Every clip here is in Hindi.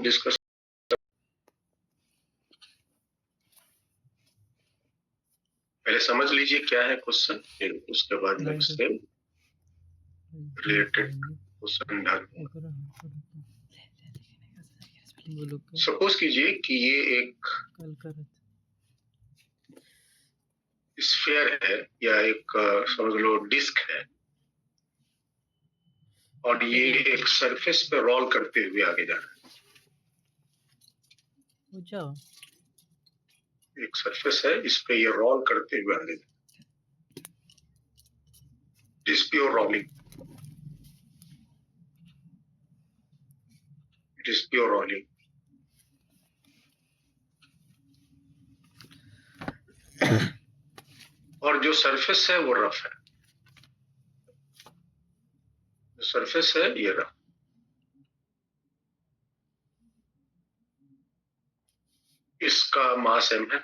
डिस्कस। पहले समझ लीजिए क्या है क्वेश्चन, फिर उसके बाद नेक्स्ट से रिलेटेड क्वेश्चन ढूंढूंगा। सपोज कीजिए कि ये एक स्फीयर है या एक समझ लो डिस्क है, और ये एक सरफेस पे रोल करते हुए आगे जा रहा है। एक सरफेस है, इस पे ये रोल करते हुए आगे जा रहा है। It is pure rolling, it is pure rolling. और जो सरफेस है वो रफ है, जो सरफेस है ये रफ। इसका मास m है।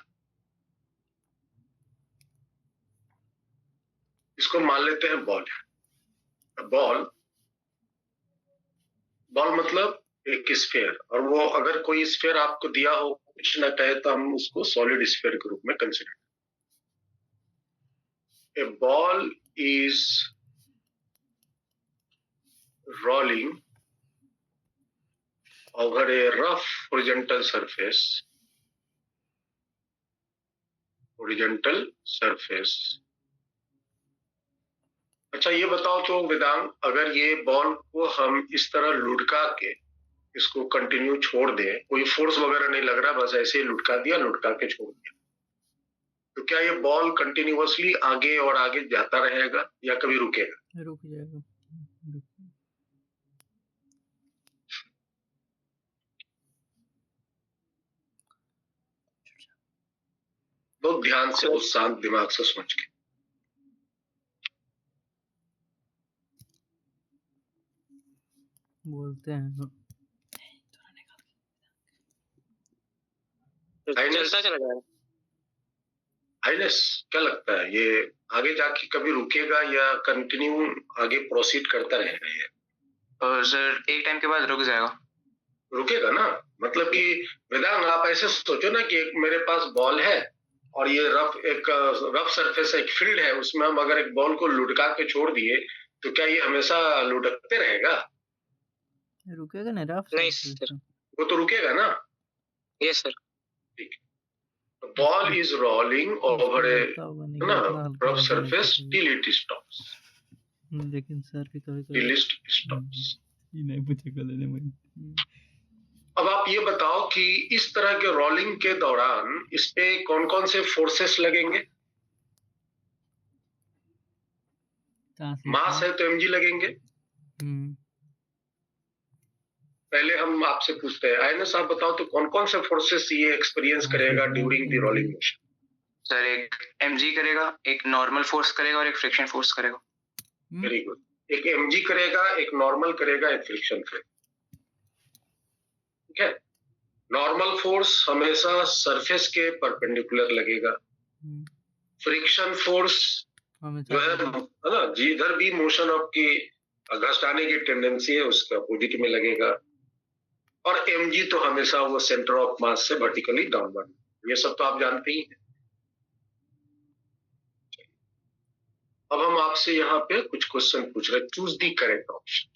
इसको मान लेते हैं बॉल है। बॉल मतलब एक स्फीयर, और वो अगर कोई स्फीयर आपको दिया हो कुछ ना कहे तो हम उसको सॉलिड स्फीयर के रूप में consider. A ball is rolling over a rough horizontal surface, अच्छा ये बताओ तो वेदांग, अगर ये बॉल को हम इस तरह लुढ़का के इसको कंटिन्यू छोड़ दें, कोई फोर्स वगैरह नहीं लग रहा, बस ऐसे ही लुढ़का दिया, लुढ़का के छोड़ दिया, तो क्या ये बॉल कंटिन्यूअसली आगे और आगे जाता रहेगा या कभी रुकेगा? रुक जाएगा। तो ध्यान से और शांत दिमाग से समझ के बोलते हैं। चलता चला जाएगा। हाइनेस, क्या लगता है ये आगे जाके कभी रुकेगा या कंटिन्यू आगे प्रोसीड करता रहेगा? ये और सर एक टाइम के बाद रुक जाएगा। रुकेगा ना, मतलब कि वेदांग आप ऐसे सोचो ना कि एक मेरे पास बॉल है और ये रफ सरफेस एक फील्ड है, उसमें हम अगर एक बॉल को लुढ़का के छोड़ दिए तो क्या ये हमेशा लुढ़कते रहेगा? रुकेगा ना, रफ नहीं सर, वो तो रुकेगा ना। Yes sir. ठीक, ball is rolling over a rough surface till it stops. लेकिन सर भी कभी टिल इट स्टॉप्स। ये नहीं पूछेगा लेने में। अब आप ये बताओ कि इस तरह के रोलिंग के दौरान इस पे कौन कौन से फोर्सेस लगेंगे? मास है तो mg लगेंगे। पहले हम आपसे पूछते हैं, आइनस आप बताओ तो कौन कौन से फोर्सेस ये एक्सपीरियंस करेगा during the rolling motion? Sir एक mg करेगा, एक नॉर्मल फोर्स करेगा और एक फ्रिक्शन फोर्स करेगा। Very good. एक mg करेगा, एक नॉर्मल करेगा, एक फ्रिक्शन करेगा। ठीक है, नॉर्मल फोर्स हमेशा सरफेस के परपेंडिकुलर लगेगा। फ्रिक्शन फोर्स जो है ना, जिधर भी मोशन आपकी घसटाने की टेंडेंसी है उसके अपोजिट में लगेगा। और mg तो हमेशा वो सेंटर ऑफ मास से वर्टिकली डाउनवर्ड, ये सब तो आप जानते ही हैं। अब हम आपसे यहाँ पे कुछ क्वेश्चन पूछ रहे हैं। Choose the correct option,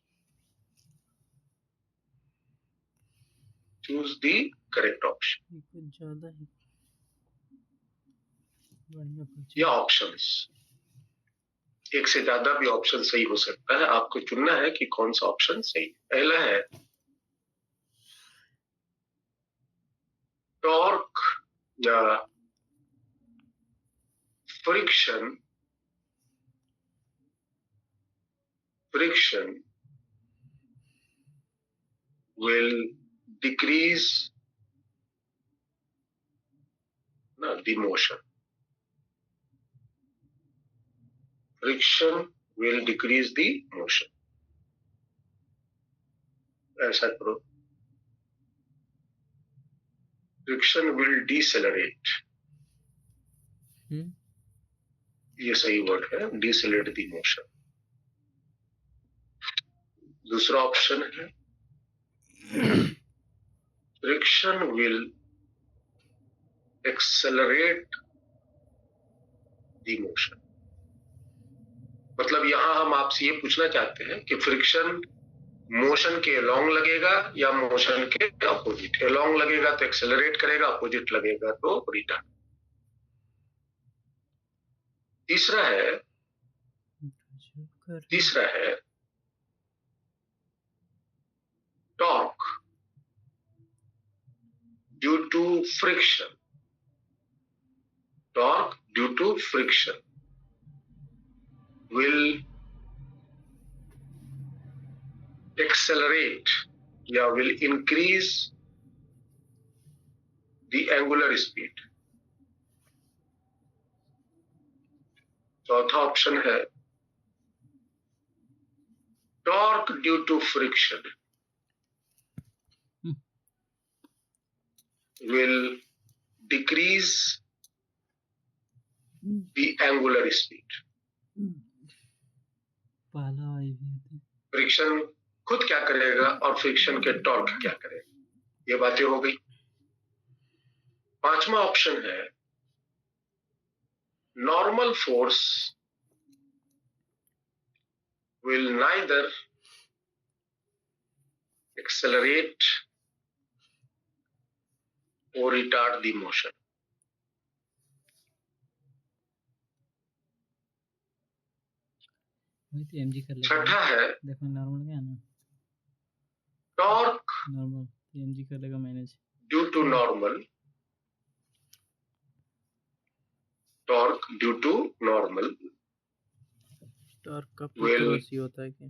choose the correct option. कुछ ज्यादा ही या ऑप्शंस, एक से ज्यादा भी ऑप्शन सही हो सकता है, आपको चुनना है कि कौन सा ऑप्शन सही है। पहला है टॉर्क या friction will decrease the motion. Friction will decrease the motion. ऐसा करो, फ्रिक्शन विल डिसेलरेट, ये सही वर्ड है, डिसेलरेट द मोशन। दूसरा ऑप्शन है friction will accelerate the motion. मतलब यहां हम आपसे ये पूछना चाहते हैं कि फ्रिक्शन मोशन के अलोंग लगेगा या मोशन के अपोजिट. अलोंग लगेगा तो एक्सेलरेट करेगा, अपोजिट लगेगा तो रिटार्ड. तीसरा है torque due to friction. Torque due to friction will accelerate या will increase the angular speed. चौथा ऑप्शन है torque due to friction will decrease the angular speed. Friction खुद क्या करेगा और फ्रिक्शन के टॉर्क क्या करेगा, ये बातें हो गई. पांचवा ऑप्शन है normal force will neither accelerate or retard the motion. MG कर लेगा. छठा है देखो नॉर्मल क्या है ना, टॉर्क नॉर्मल एमजी कर लेगा manage. Due to normal. Torque due to normal torque का will प्लस होता है कि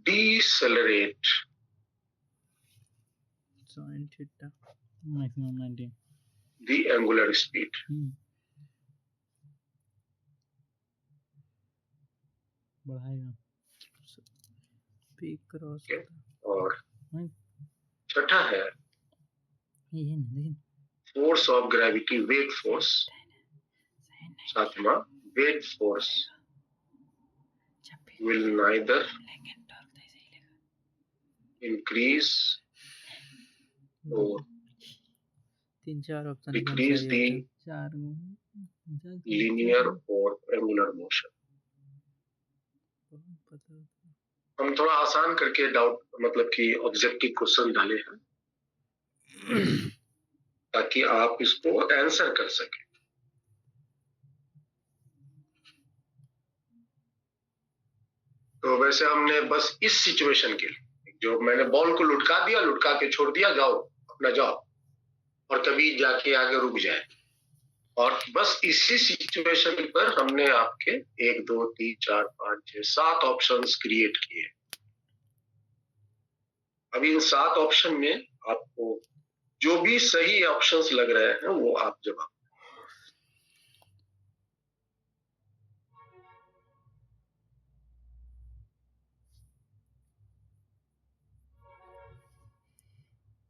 decelerate sin theta maximum 90 the angular speed. बढ़ाएगा पीक क्रॉस. और छठा है ये नहीं force of gravity, weight force. सातवां weight force will neither increase or तीन चार option decrease the linear or angular motion. हम थोड़ा आसान करके डाउट मतलब कि ऑब्जेक्टिव क्वेश्चन डाले हैं ताकि आप इसको आंसर कर सकें. तो वैसे हमने बस इस सिचुएशन के लिए जो मैंने बॉल को लुढ़का दिया, लुढ़का के छोड़ दिया, जाओ अपना जाओ, और कभी जाके आगे रुक जाए, और बस इसी सिचुएशन पर हमने आपके 1 2 3 4 5 6 7 ऑप्शंस क्रिएट किए. अब इन 7 ऑप्शन में आपको जो भी सही ऑप्शंस लग रहे हैं वो आप जवाब.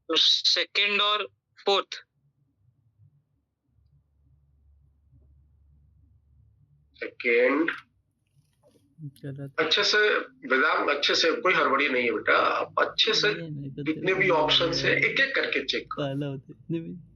तो सेकंड और फोर्थ. सेकेंड अच्छे से वेदांत, अच्छे से कोई हड़बड़ी नहीं है बेटा. आप अच्छे से जितने भी ऑप्शन है एक एक करके चेक करो.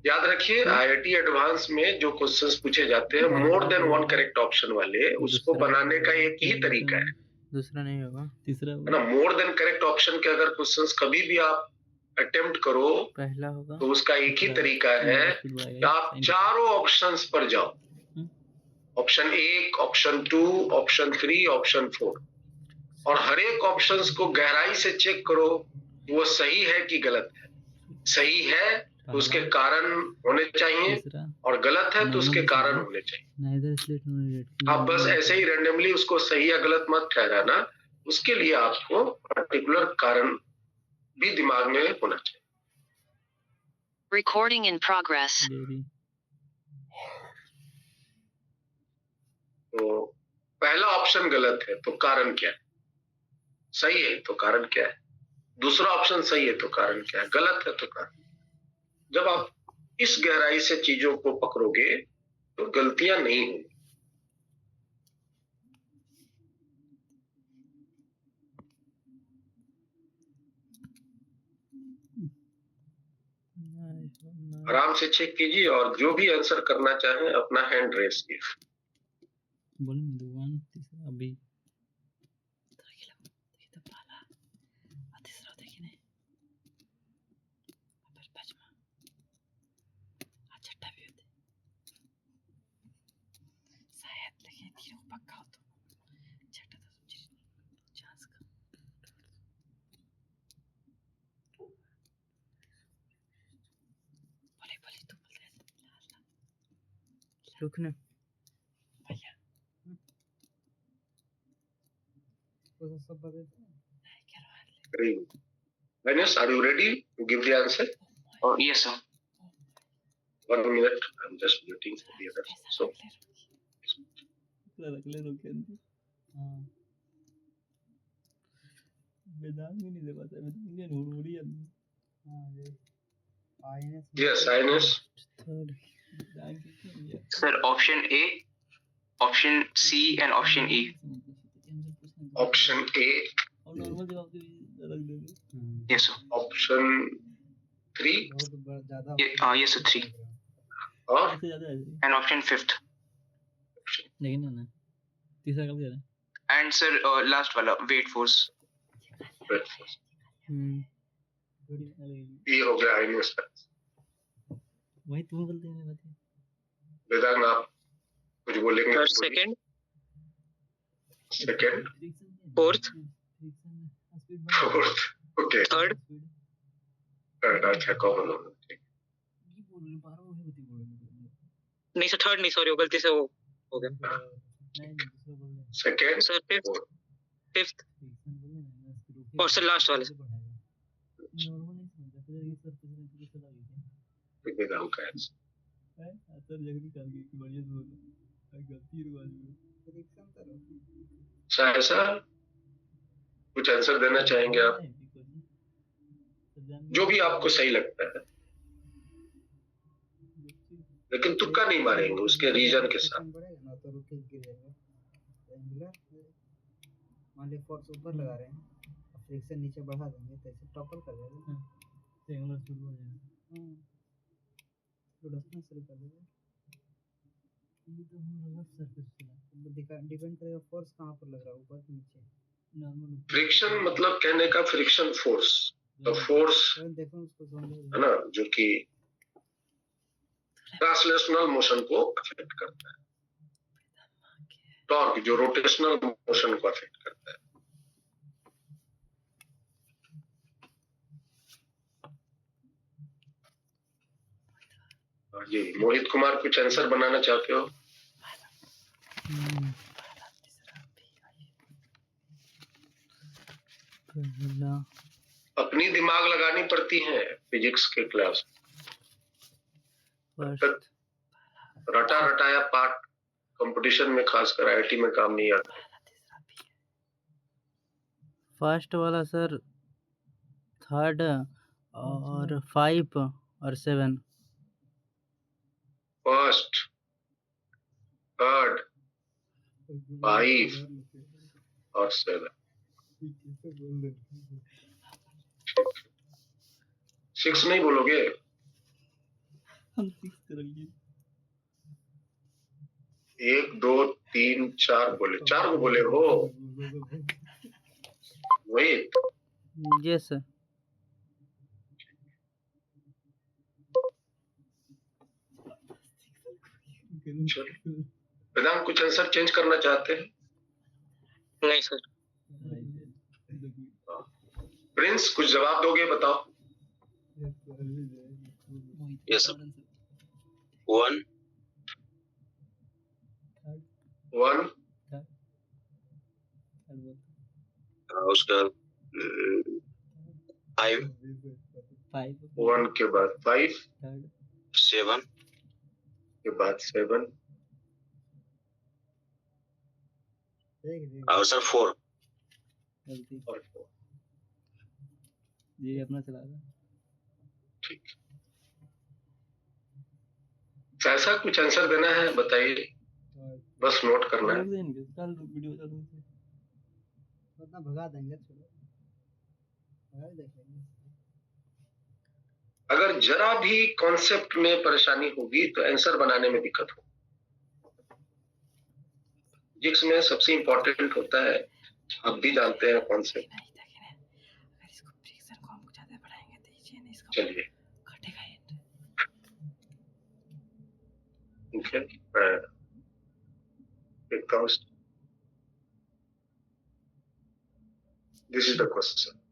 याद रखिए आईआईटी एडवांस में जो क्वेश्चंस पूछे जाते हैं more than one correct option वाले, उसको बनाने का एक ही तरीका है, दूसरा नहीं होगा, तीसरा है ना. मोर देन करेक्ट ऑप्शन के अगर क्वेश्चंस कभी भी आप अटेम्प्ट करो पहला होगा तो उसका एक ही तरीका है कि आप चारों ऑप्शंस पर जाओ. ऑप्शन 1, ऑप्शन 2, ऑप्शन 3, ऑप्शन 4, और हर एक ऑप्शंस को गहराई से चेक करो वो सही है कि गलत है. सही है तो उसके कारण होने चाहिए, और गलत है तो उसके कारण होने चाहिए. आप बस ऐसे ही रैंडमली उसको सही या गलत मत ठहराना, उसके लिए आपको पर्टिकुलर कारण भी दिमाग में होना चाहिए. Recording in progress. तो पहला ऑप्शन गलत है तो कारण क्या है, सही है तो कारण क्या है, दूसरा ऑप्शन सही है तो कारण क्या है, गलत है तो कारण. जब आप इस गहराई से चीजों को पकड़ोगे तो गलतियां नहीं होंगी. आराम से चेक कीजिए और जो भी आंसर करना चाहें अपना हैंड रेस कीजिए। बोल दुकान तीसरा अभी रुकने भैया वो सब बता देते हैं। Linus, are you ready to give the answer? Oh, yes, sir. 1 minute. I'm just waiting for the others. So, हाँ वेदांत भी नहीं दे पाता वेदांत ने नूर ही हाँ yes, Linus. Sir, option A, option C, and option E. Option A. Yes, sir. Option 3. Yes, sir, 3. Or And option 5th. लेकिन ना तीसरा कब कह रहा है And sir, last wala, weight force. ये हो गया Linus का। वही तुम बोलते हैं बात वेदांत आप कुछ बोलेंगे? Sir, second, fourth, fourth. Okay. third. अच्छा कॉमन हो नहीं सर, थर्ड नहीं, सॉरी, वो गलती से वो हो गया. सेकेंड सर, फिफ्थ और सर लास्ट वाले. वेदांत का आंसर ऐसा कुछ आंसर देना चाहेंगे आप? जो भी आपको सही लगता है, लेकिन तुक्का नहीं मारेंगे, उसके रीजन के साथ. मान ली फोर्स ऊपर लगा रहे हैं, फ्रिक्शन नीचे बढ़ा देंगे तो इसे टॉपल कर देगा. सिंगुलर शुरू हो जाएगा. प्रोडक्शन शुरू कर देगा. ये तो हम रफ सरफेस पे डिपेंड करेगा फोर्स कहाँ पर लग रहा है, ऊपर नीचे. नॉर्मल फ्रिक्शन मतलब कहने का फ्रिक्शन फोर्स, तो फोर्स देखो उसको है ना, जो कि ट्रांसलेशनल मोशन को अफेक्ट करता है. टॉर्क जो रोटेशनल मोशन को अफेक्ट करता है. जी मोहित कुमार कुछ आंसर बनाना चाहते हो? अपनी दिमाग लगानी पड़ती है फिजिक्स के क्लास. रटा रटाया पार्ट कंपटीशन में खासकर आईआईटी में काम नहीं आता. फर्स्ट वाला सर, थर्ड और 5 और 7. फर्स्ट, थर्ड, 5 और 7. 6 नहीं बोलोगे? हम 6 करेंगे. 1 2 3 4 बोले, 4 को बोले हो वही. Yes sir. वेदांत कुछ आंसर चेंज करना चाहते हैं? नहीं सर. प्रिंस कुछ जवाब दोगे? बताओ. Yes sir. 1 उसका 5 1 के बाद 5 7 के बाद 7 और सर 4. और 4. ये अपना चला रहा. ठीक. ऐसा कुछ आंसर देना है बताइए, बस नोट करना है. भगा देंगे, चलो भगा देखेंगे. अगर जरा भी कॉन्सेप्ट में परेशानी होगी तो आंसर बनाने में दिक्कत हो। फिजिक्स में सबसे इंपॉर्टेंट होता है, आप भी जानते हैं कॉन्सेप्ट। चलिए ठीक है, मैं देखता हूँ। This is the question.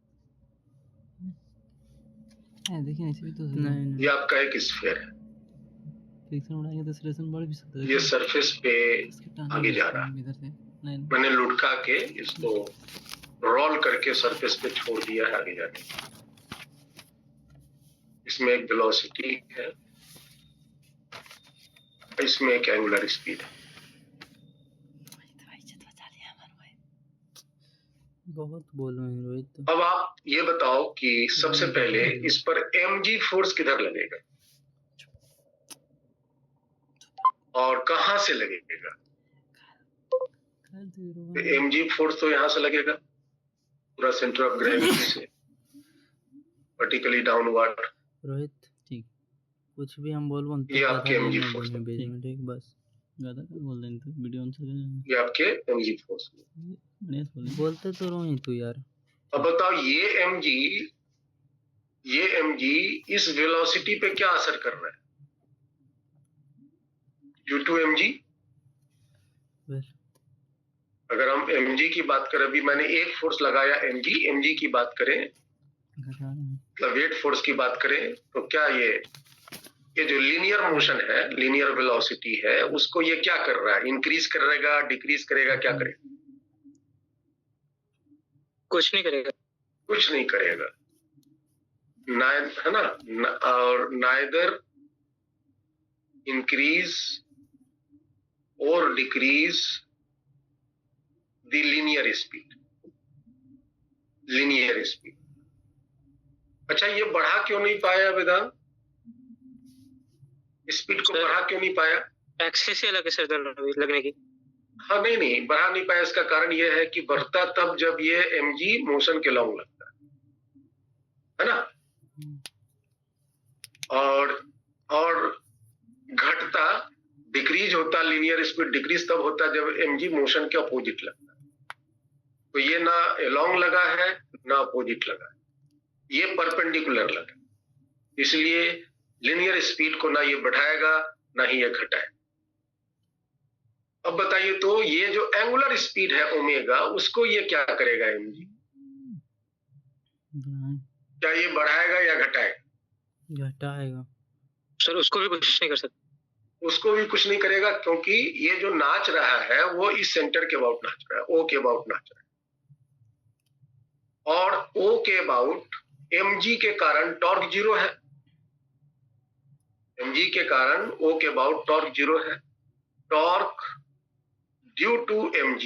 देखिए ऐसे भी तो नहीं ये आपका एक स्फीयर है, फ्रिक्शन उड़ाएंगे तो सिलेक्शन बढ़ भी सकता है। ये सरफेस पे आगे जा रहा है। इधर से नहीं मैंने लुढ़का के इसको रोल करके सरफेस पे छोड़ दिया है आगे जाने। इसमें एक वेलोसिटी है, इसमें एक एंगुलर स्पीड है। बहुत बोल रहे हैं रोहित तो। अब आप ये बताओ कि सबसे पहले इस पर mg फोर्स किधर लगेगा और कहां से लगेगा? तो mg फोर्स तो यहां से लगेगा, पूरा सेंटर ऑफ ग्रेविटी से वर्टिकली डाउनवर्ड। रोहित ठीक, कुछ भी हम बोल ये आपके mg फोर्स, ठीक बस ज्यादा बोल रहे हैं तो वीडियो ऑन से ये आपके mg फोर्स। बोलते तो रोहित तू यार। अब बताओ ये mg इस वेलोसिटी पे क्या असर कर रहा है? Due to mg। अगर हम mg की बात करें, अभी मैंने एक फोर्स लगाया mg की बात करें, मतलब वेट फोर्स की बात करें, तो क्या ये जो लीनियर मोशन है, लीनियर वेलोसिटी है, उसको ये क्या कर रहा है? इंक्रीज करेगा, डिक्रीज करेगा, क्या करेगा? कुछ नहीं करेगा, कुछ नहीं करेगा ना, है ना? और neither increase or decrease the linear speed. अच्छा, ये बढ़ा क्यों नहीं पाया वेदांत? स्पीड को बढ़ा क्यों नहीं पाया? एक्सेस से अलग असर लगने की। हाँ, नहीं बढ़ा नहीं पाया। इसका कारण यह है कि बढ़ता तब जब ये mg मोशन के लॉन्ग लगता है ना, और घटता, डिक्रीज होता, लीनियर स्पीड डिक्रीज तब होता जब mg मोशन के अपोजिट लगता है। तो ये ना लॉन्ग लगा है ना अपोजिट लगा है, ये परपेंडिकुलर लगा, इसलिए लीनियर स्पीड को ना ये बढ़ाएगा ना ही ये घटाएगा। अब बताइए तो ये जो एंगुलर स्पीड है ओमेगा, उसको ये क्या करेगा mg? क्या ये बढ़ाएगा या घटाएगा? घटाएगा। सर उसको भी कुछ नहीं कर सकते। उसको भी कुछ नहीं करेगा, क्योंकि ये जो नाच रहा है वो इस सेंटर के अबाउट नाच रहा है, ओ के अबाउट नाच रहा है, और ओ के अबाउट mg के कारण टॉर्क जीरो है। mg के कारण ओ के अबाउट टॉर्क जीरो है। Torque due to mg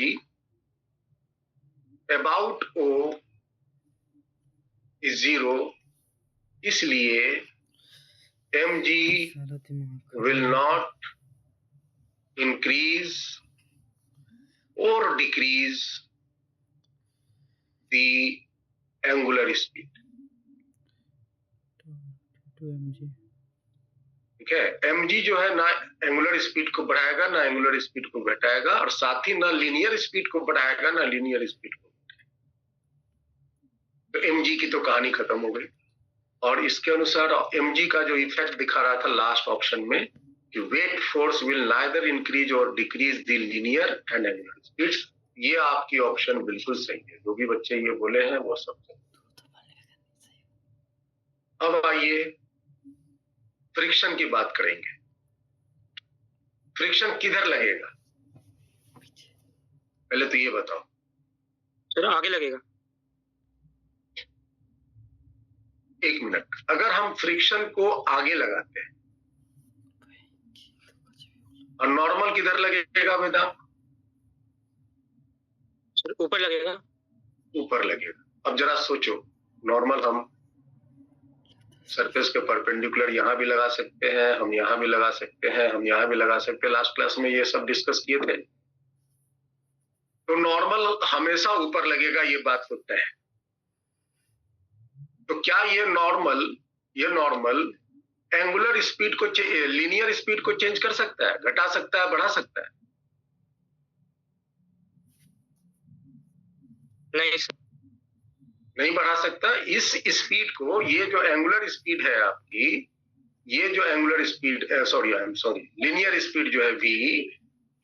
about o is zero, इसलिए mg will not increase or decrease the angular speed। ठीक है, mg जो है ना एंगुलर स्पीड को बढ़ाएगा ना एंगुलर स्पीड को घटाएगा, और साथ ही ना लीनियर स्पीड को बढ़ाएगा ना लीनियर स्पीड को घटाएगा। तो mg की तो कहानी खत्म हो गई। और इसके अनुसार mg का जो इफेक्ट दिखा रहा था लास्ट ऑप्शन में कि weight force will neither increase or decrease the linear and angular speeds, ये आपकी ऑप्शन बिल्कुल सही है। जो भी बच्चे ये बोले हैं वो सब सही। अब आइए फ्रिक्शन की बात करेंगे। फ्रिक्शन किधर लगेगा, पहले तो ये बताओ। सर आगे लगेगा। एक मिनट, अगर हम फ्रिक्शन को आगे लगाते हैं और नॉर्मल किधर लगेगा बेटा? सर ऊपर लगेगा। ऊपर लगेगा। अब जरा सोचो, नॉर्मल हम सरफेस के परपेंडिकुलर यहां भी लगा सकते हैं, हम यहां भी लगा सकते हैं, हम यहां भी लगा सकते हैं। लास्ट क्लास में ये सब डिस्कस किए थे। तो नॉर्मल हमेशा ऊपर लगेगा, ये बात होता है। तो क्या ये नॉर्मल ये नॉर्मल एंगुलर स्पीड को, लीनियर स्पीड को चेंज कर सकता है, घटा सकता है, बढ़ा सकता है? नहीं सर, नहीं बढ़ा सकता। इस स्पीड को, ये जो एंगुलर स्पीड है आपकी, ये जो एंगुलर स्पीड, लीनियर स्पीड जो है v,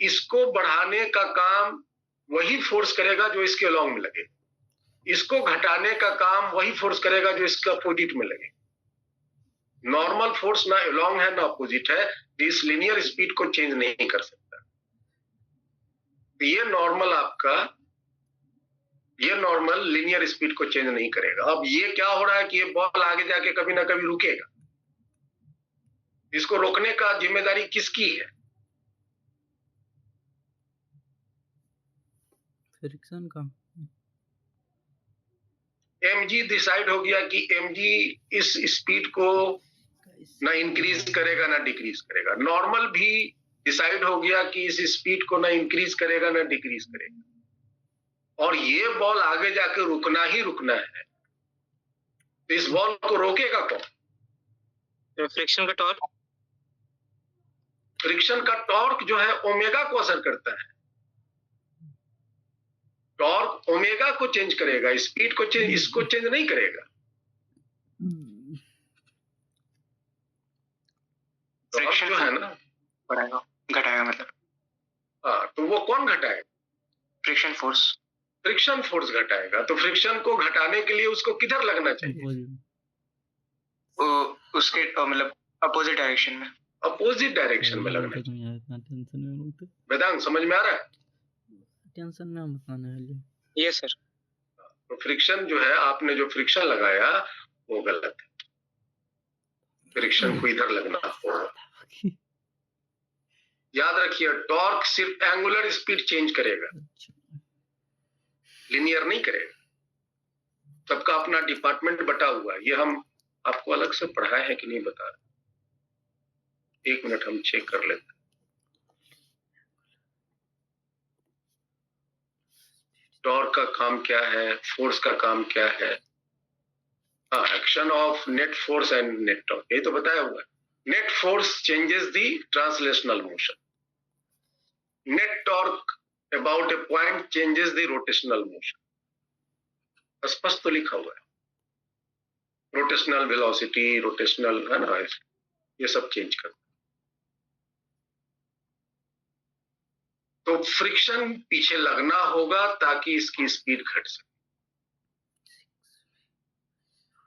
इसको बढ़ाने का काम वही फोर्स करेगा जो इसके अलोंग में लगे, इसको घटाने का काम वही फोर्स करेगा जो इसके अपोजिट में लगे। नॉर्मल फोर्स ना अलोंग है ना अपोजिट है, इस लीनियर स्पीड को चेंज नहीं कर सकता। ये नॉर्मल आपका, ये नॉर्मल लीनियर स्पीड को चेंज नहीं करेगा। अब ये क्या हो रहा है कि ये बॉल आगे जाके कभी ना कभी रुकेगा, इसको रोकने का जिम्मेदारी किसकी है? फ्रिक्शन का। mg डिसाइड हो गया कि mg इस स्पीड को ना इंक्रीज करेगा ना डिक्रीज करेगा। नॉर्मल भी डिसाइड हो गया कि इस स्पीड को ना इंक्रीज करेगा ना डिक्रीज करेगा, और ये बॉल आगे जाके रुकना ही रुकना है। तो इस बॉल को रोकेगा कौन? फ्रिक्शन का टॉर्क। फ्रिक्शन का टॉर्क जो है ओमेगा को असर करता है। टॉर्क ओमेगा को चेंज करेगा, स्पीड को चेंज, इसको चेंज नहीं करेगा। फ्रिक्शन जो है ना, बढ़ाएगा, घटाएगा मतलब। हाँ, तो वो कौन घटाएगा? Friction force. फ्रिक्शन फोर्स घटाएगा। तो फ्रिक्शन को घटाने के लिए उसको किधर लगना चाहिए? उसके मतलब अपोजिट डायरेक्शन में। अपोजिट डायरेक्शन में लगना चाहिए। वेदांत समझ में आ रहा है? टेंशन में मत आने वाली। Yes sir. तो फ्रिक्शन जो है, आपने जो फ्रिक्शन लगाया वो गलत है। फ्रिक्शन को इधर लगना होगा। याद रखिए, टॉर्क सिर्फ एंगुलर स्पीड चेंज करेगा, लिनियर नहीं करेगा। सबका अपना डिपार्टमेंट बटा हुआ है। ये हम आपको अलग से पढ़ाए हैं कि नहीं बता रहे। एक मिनट हम चेक कर लेते हैं। टॉर्क का काम क्या है, फोर्स का काम क्या है? हाँ, action of net force and net torque, यही तो बताया हुआ है। Net force changes the translational motion, net torque about A point changes the rotational motion. स्पष्ट तो लिखा हुआ है। रोटेशनल वेलोसिटी, रोटेशनल, है ना, ये सब चेंज करता है। तो फ्रिक्शन पीछे लगना होगा ताकि इसकी स्पीड घट सके।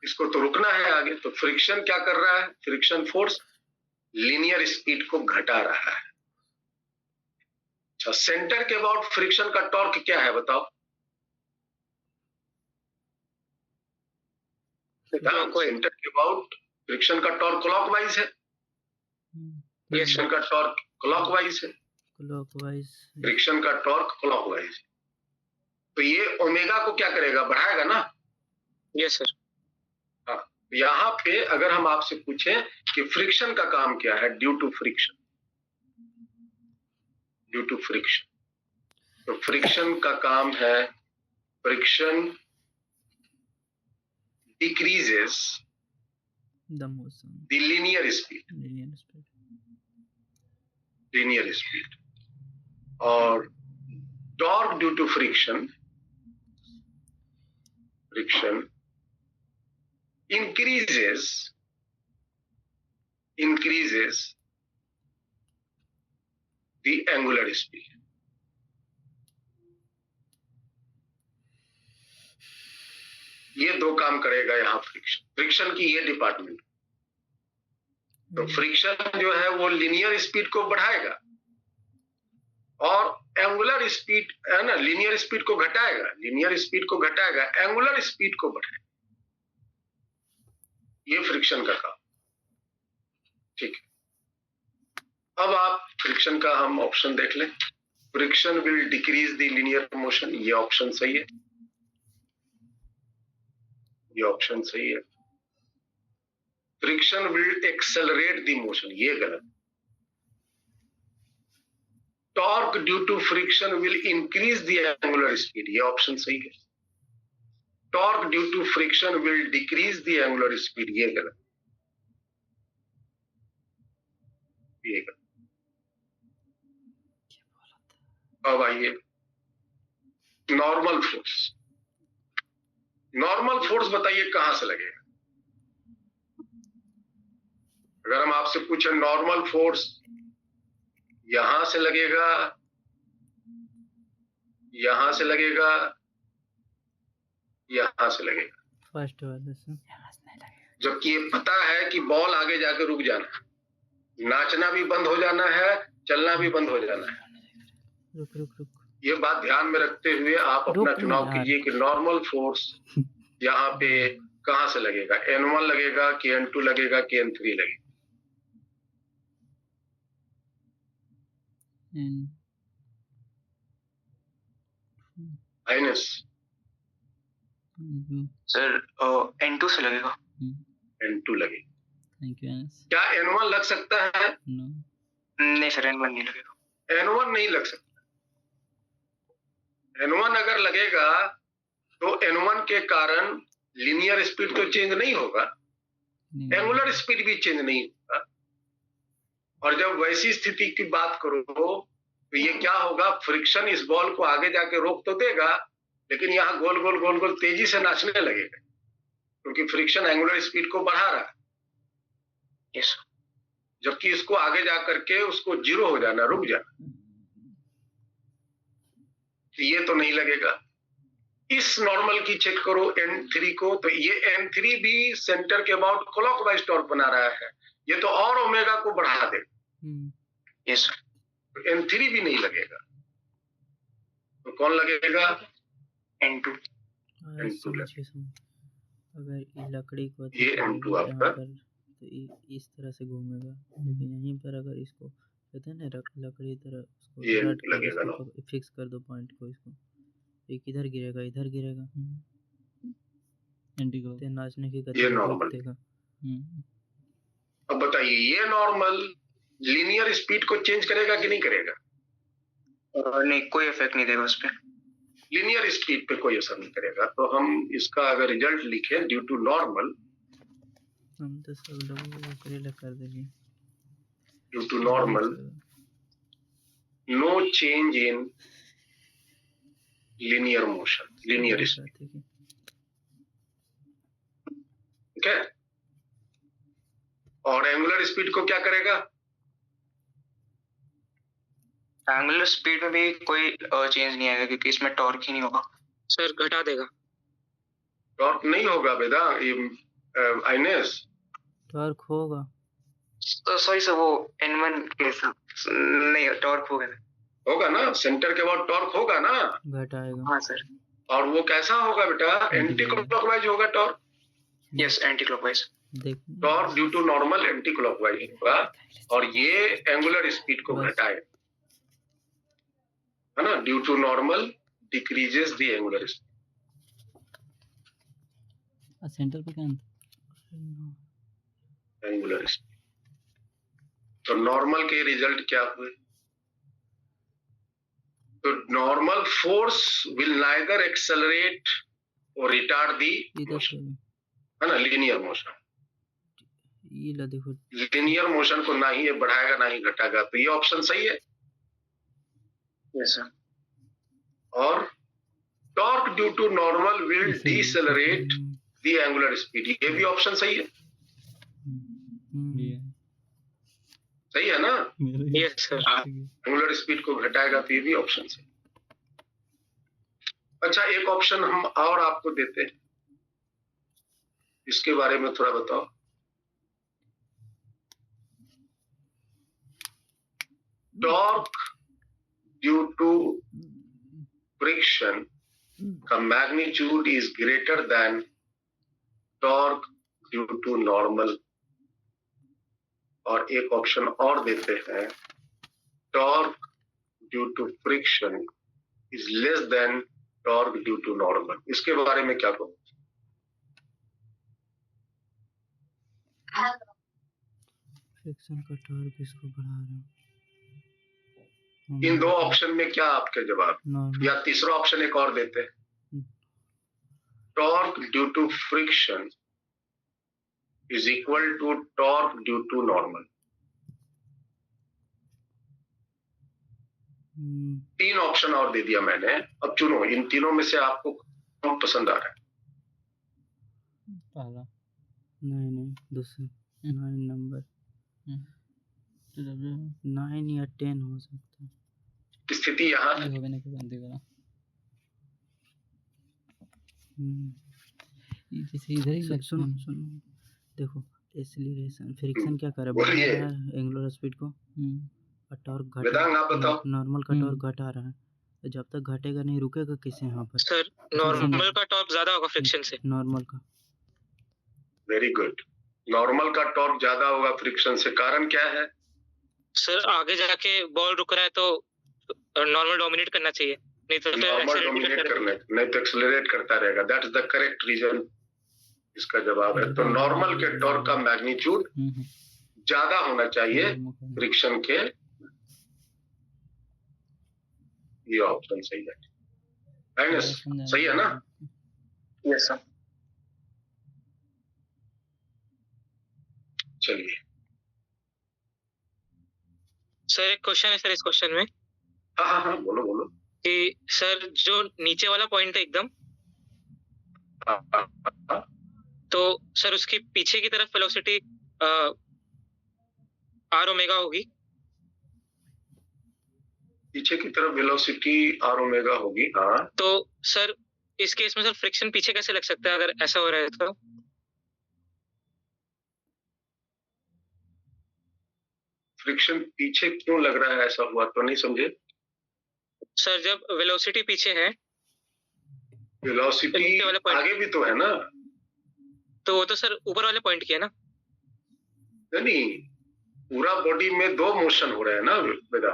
इसको तो रुकना है आगे। तो फ्रिक्शन क्या कर रहा है? फ्रिक्शन फोर्स लीनियर स्पीड को घटा रहा है। अच्छा, सेंटर के अबाउट फ्रिक्शन का टॉर्क क्या है बताओ? सेंटर के अबाउट फ्रिक्शन का टॉर्क क्लॉकवाइज है। फ्रिक्शन का टॉर्क क्लॉकवाइज है। क्लॉकवाइज। फ्रिक्शन का टॉर्क क्लॉकवाइज। तो ये ओमेगा को क्या करेगा? बढ़ाएगा ना? Yes sir. हाँ, यहाँ पे अगर हम आपसे पूछें कि फ्रिक्शन का काम क्या है, due to friction, due to friction, तो फ्रिक्शन का काम है, friction decreases the motion, the linear speed, linear speed, और torque due to friction, friction increases the angular speed. ये दो काम करेगा यहाँ फ्रिक्शन। फ्रिक्शन की ये डिपार्टमेंट। तो फ्रिक्शन जो है वो लीनियर स्पीड को बढ़ाएगा और एंगुलर स्पीड, है ना, लीनियर स्पीड को घटाएगा, लीनियर स्पीड को घटाएगा, एंगुलर स्पीड को बढ़ाएगा। ये फ्रिक्शन का काम। ठीक है, अब आप फ्रिक्शन का हम ऑप्शन देख लें। Friction will decrease the linear motion, ये ऑप्शन सही है, ये ऑप्शन सही है। Friction will accelerate the motion, ये गलत। Torque due to friction will increase the angular speed, ये ऑप्शन सही है। Torque due to friction will decrease the angular speed, ये गलत। अब आइए नॉर्मल फोर्स। नॉर्मल फोर्स बताइए कहां से लगेगा? अगर हम आपसे पूछे नॉर्मल फोर्स यहां से लगेगा, यहां से लगेगा, यहां से लगेगा, फर्स्ट वाले से जबकि ये पता है कि बॉल आगे जाके रुक जाना है, नाचना भी बंद हो जाना है, चलना भी बंद हो जाना है। रुक रुक रुक, ये बात ध्यान में रखते हुए आप अपना चुनाव कीजिए कि नॉर्मल फोर्स यहाँ पे कहां से लगेगा? N1 लगेगा कि N2 लगेगा कि N3 लगेगा? आइनस सर N2 से लगेगा। N2 लगेगा। थैंक यू आइनस। क्या N1 लग सकता है? नो, नहीं सर, N1 नहीं लगेगा। N1 नहीं लग सकता। N1 अगर लगेगा तो N1 के कारण लीनियर स्पीड तो चेंज नहीं होगा, एंगुलर स्पीड भी चेंज नहीं होगा। और जब वैसी स्थिति की बात करो तो ये क्या होगा? फ्रिक्शन इस बॉल को आगे जाके रोक तो देगा, लेकिन यहाँ गोल गोल गोल गोल तेजी से नाचने लगेगा, क्योंकि फ्रिक्शन एंगुलर स्पीड को बढ़ा रहा है। यस। जबकि इसको आगे जा करके उसको जीरो हो जाना, रुक जाना, ये तो नहीं लगेगा। इस नॉर्मल की चेक करो N3 को, तो ये N3 भी सेंटर के अबाउट क्लॉकवाइज टॉर्क बना रहा है, ये तो और ओमेगा को बढ़ा दे। यस। तो N3 भी नहीं लगेगा, तो कौन लगेगा? N2। N2 लगेगा। अगर लकड़ी को ये N2 आपका तो इस तरह से घूमेगा, लेकिन यहीं पर अगर इसको कहते हैं ना लकड़ी तरह उसको ये रट कर लगेगा ना, इसको फिक्स कर दो पॉइंट को, इसको एक इधर गिरेगा इधर गिरेगा, एंटी को नाचने की गति ये नॉर्मल देगा। अब बताइए ये नॉर्मल लीनियर स्पीड को चेंज करेगा कि नहीं करेगा? नहीं, कोई इफेक्ट नहीं देगा उस पर। लीनियर स्पीड पे कोई असर नहीं करेगा। तो हम इसका अगर रिजल्ट लिखें ड्यू टू नॉर्मल, हम तो सब लोग कर देंगे। Due to normal no change in linear motion, linear speed. ठीक है। और एंगुलर स्पीड को क्या करेगा? एंगुलर स्पीड में भी कोई चेंज नहीं आएगा, क्योंकि इसमें टॉर्क ही नहीं होगा। सर घटा देगा। टॉर्क नहीं होगा बेटा, ये आइनेस टॉर्क होगा। सॉरी सर, वो N1 के नहीं, टॉर्क होगा ना, सेंटर के बाद टॉर्क होगा ना, घटाएगा। हाँ सर। और वो कैसा होगा बेटा? एंटी क्लॉकवाइज होगा torque. Yes, anticlockwise. Torque due to normal anticlockwise होगा, और ये एंगुलर स्पीड को घटाएगा, है ना। Due to normal decreases the angular speed. Centre पे क्या एंगुलर स्पीड। तो नॉर्मल के रिजल्ट क्या हुए? तो normal force will neither accelerate और रिटार्ड दी मोशन, है ना, लीनियर मोशन। लीनियर मोशन को ना ही ये बढ़ाएगा ना ही घटाएगा, तो ये ऑप्शन सही है। Yes sir. और torque due to normal will decelerate the angular speed, ये भी ऑप्शन सही है। सही है ना? Yes sir. एंगुलर स्पीड को घटाएगा, तो ये भी ऑप्शन सही। अच्छा, एक ऑप्शन हम और आपको देते हैं, इसके बारे में थोड़ा बताओ। टॉर्क ड्यू टू फ्रिक्शन का magnitude is greater than torque due to normal. और एक ऑप्शन और देते हैं, torque due to friction is less than torque due to normal. इसके बारे में क्या कहूँ? फ्रिक्शन का टॉर्क इसको बढ़ा रहा है। इन दो ऑप्शन में क्या आपके जवाब? या तीसरा ऑप्शन एक और देते हैं, torque due to friction is equal to torque due to normal। तीन ऑप्शन और दे दिया मैंने, अब चुनो इन तीनों में से आपको कौन पसंद आ रहा है। पहला नहीं दूसरा 9 नंबर 9 या 10 हो सकता है। स्थिति यहाँ जैसे इधर ही सुनो देखो एक्सीलरेशन फ्रिक्शन क्या कर रहा है एंगुलर स्पीड को और टॉर्क घटा नॉर्मल का टॉर्क घटा रहा है, तो जब तक घटेगा नहीं रुकेगा किसे यहाँ पर सर नॉर्मल का टॉर्क ज्यादा होगा फ्रिक्शन से। नॉर्मल का वेरी गुड, नॉर्मल का टॉर्क ज्यादा होगा फ्रिक्शन से, कारण क्या है सर? आगे जाके बॉल रुक रहा है तो नॉर्मल डोमिनेट करना चाहिए, नहीं तो नॉर्मल डोमिनेट करना, नहीं तो एक्सेलरेट करता रहेगा। That is the correct reason, इसका जवाब है। तो नॉर्मल के टॉर्क का मैग्नीट्यूड ज्यादा होना चाहिए फ्रिक्शन के, ये ऑप्शन सही है। सही है ना? Yes sir. चलिए सर एक क्वेश्चन है सर इस क्वेश्चन में। हाँ बोलो कि सर जो नीचे वाला पॉइंट है एकदम, तो सर उसके पीछे की तरफ वेलोसिटी आर ओमेगा होगी। पीछे की तरफ वेलोसिटी आर ओमेगा होगी, हाँ। तो सर इस केस में सर फ्रिक्शन पीछे कैसे लग सकता है अगर ऐसा हो रहा है तो? फ्रिक्शन पीछे क्यों लग रहा है, ऐसा हुआ तो नहीं समझे सर? जब वेलोसिटी पीछे है, वेलोसिटी आगे भी तो है ना, तो वो तो सर ऊपर वाले पॉइंट की है ना? नहीं, पूरा बॉडी में दो मोशन हो रहे हैं ना बेटा,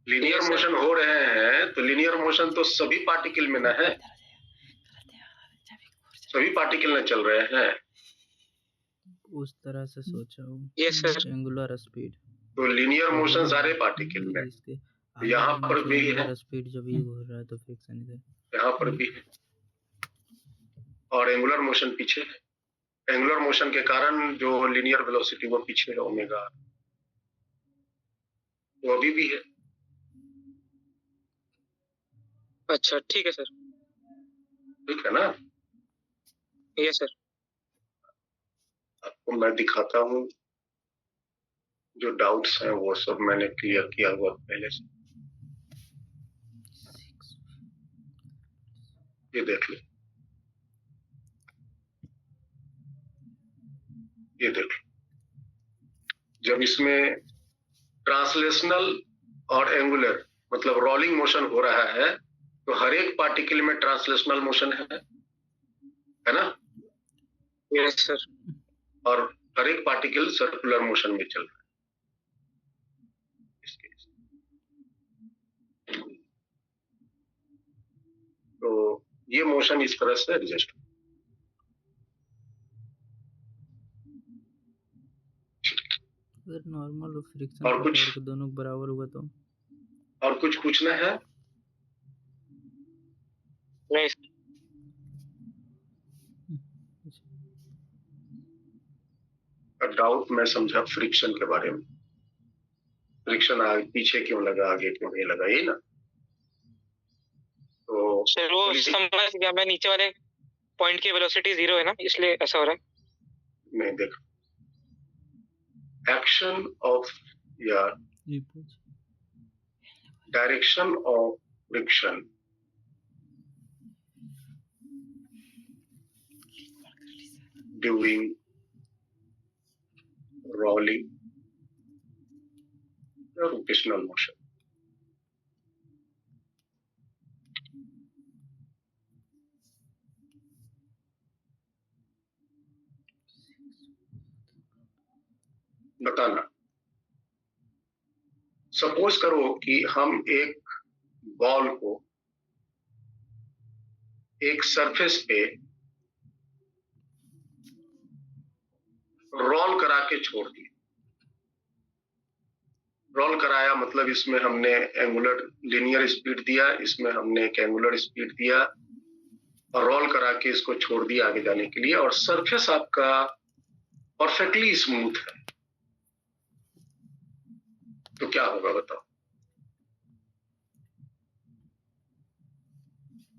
लीनियर मोशन हो रहे हैं, तो लीनियर मोशन तो सभी पार्टिकल में ना है, सभी पार्टिकल में चल रहे हैं। उस तरह से सोचा हूँ। Yes sir. एंगुलर स्पीड तो लीनियर मोशन सारे पार्टिकल में, यहाँ पर भी है स्पीड जब ये हो रहा है तो फ्रिक्शन इधर यहाँ पर भी है, और एंगुलर मोशन पीछे है। एंगुलर मोशन के कारण जो लीनियर वेलोसिटी वो पीछे है ओमेगा, वो अभी भी है। अच्छा ठीक है सर। ठीक है ना? Yes sir. आपको मैं दिखाता हूँ, जो डाउट्स हैं वो सब मैंने क्लियर किया हुआ पहले से। ये देख लो, ये देख लो, जब इसमें ट्रांसलेशनल और एंगुलर मतलब रोलिंग मोशन हो रहा है, तो हर एक पार्टिकल में ट्रांसलेशनल मोशन है ना? Yes sir. और हर एक पार्टिकल सर्कुलर मोशन में चल रहा है। तो ये मोशन इस तरह से एडजस्ट हो। अगर नॉर्मल फ्रिक्शन और कुछ दोनों बराबर हुआ तो और कुछ पूछना है? नहीं। डाउट मैं समझा फ्रिक्शन के बारे में, फ्रिक्शन आगे पीछे क्यों लगा, आगे क्यों नहीं लगा, ये ना? तो सर वो समझ गया मैं, नीचे वाले पॉइंट की वेलोसिटी 0 है ना, इसलिए ऐसा हो रहा है। नहीं, देखो, एक्शन ऑफ या direction of friction during rolling or rotational motion. बताना। सपोज करो कि हम एक बॉल को एक सरफेस पे रोल करा के छोड़ दिए। रोल कराया मतलब इसमें हमने एंगुलर लीनियर स्पीड दिया, इसमें हमने एक एंगुलर स्पीड दिया और रोल करा के इसको छोड़ दिया आगे जाने के लिए, और सरफेस आपका परफेक्टली स्मूथ है, तो क्या होगा बताओ?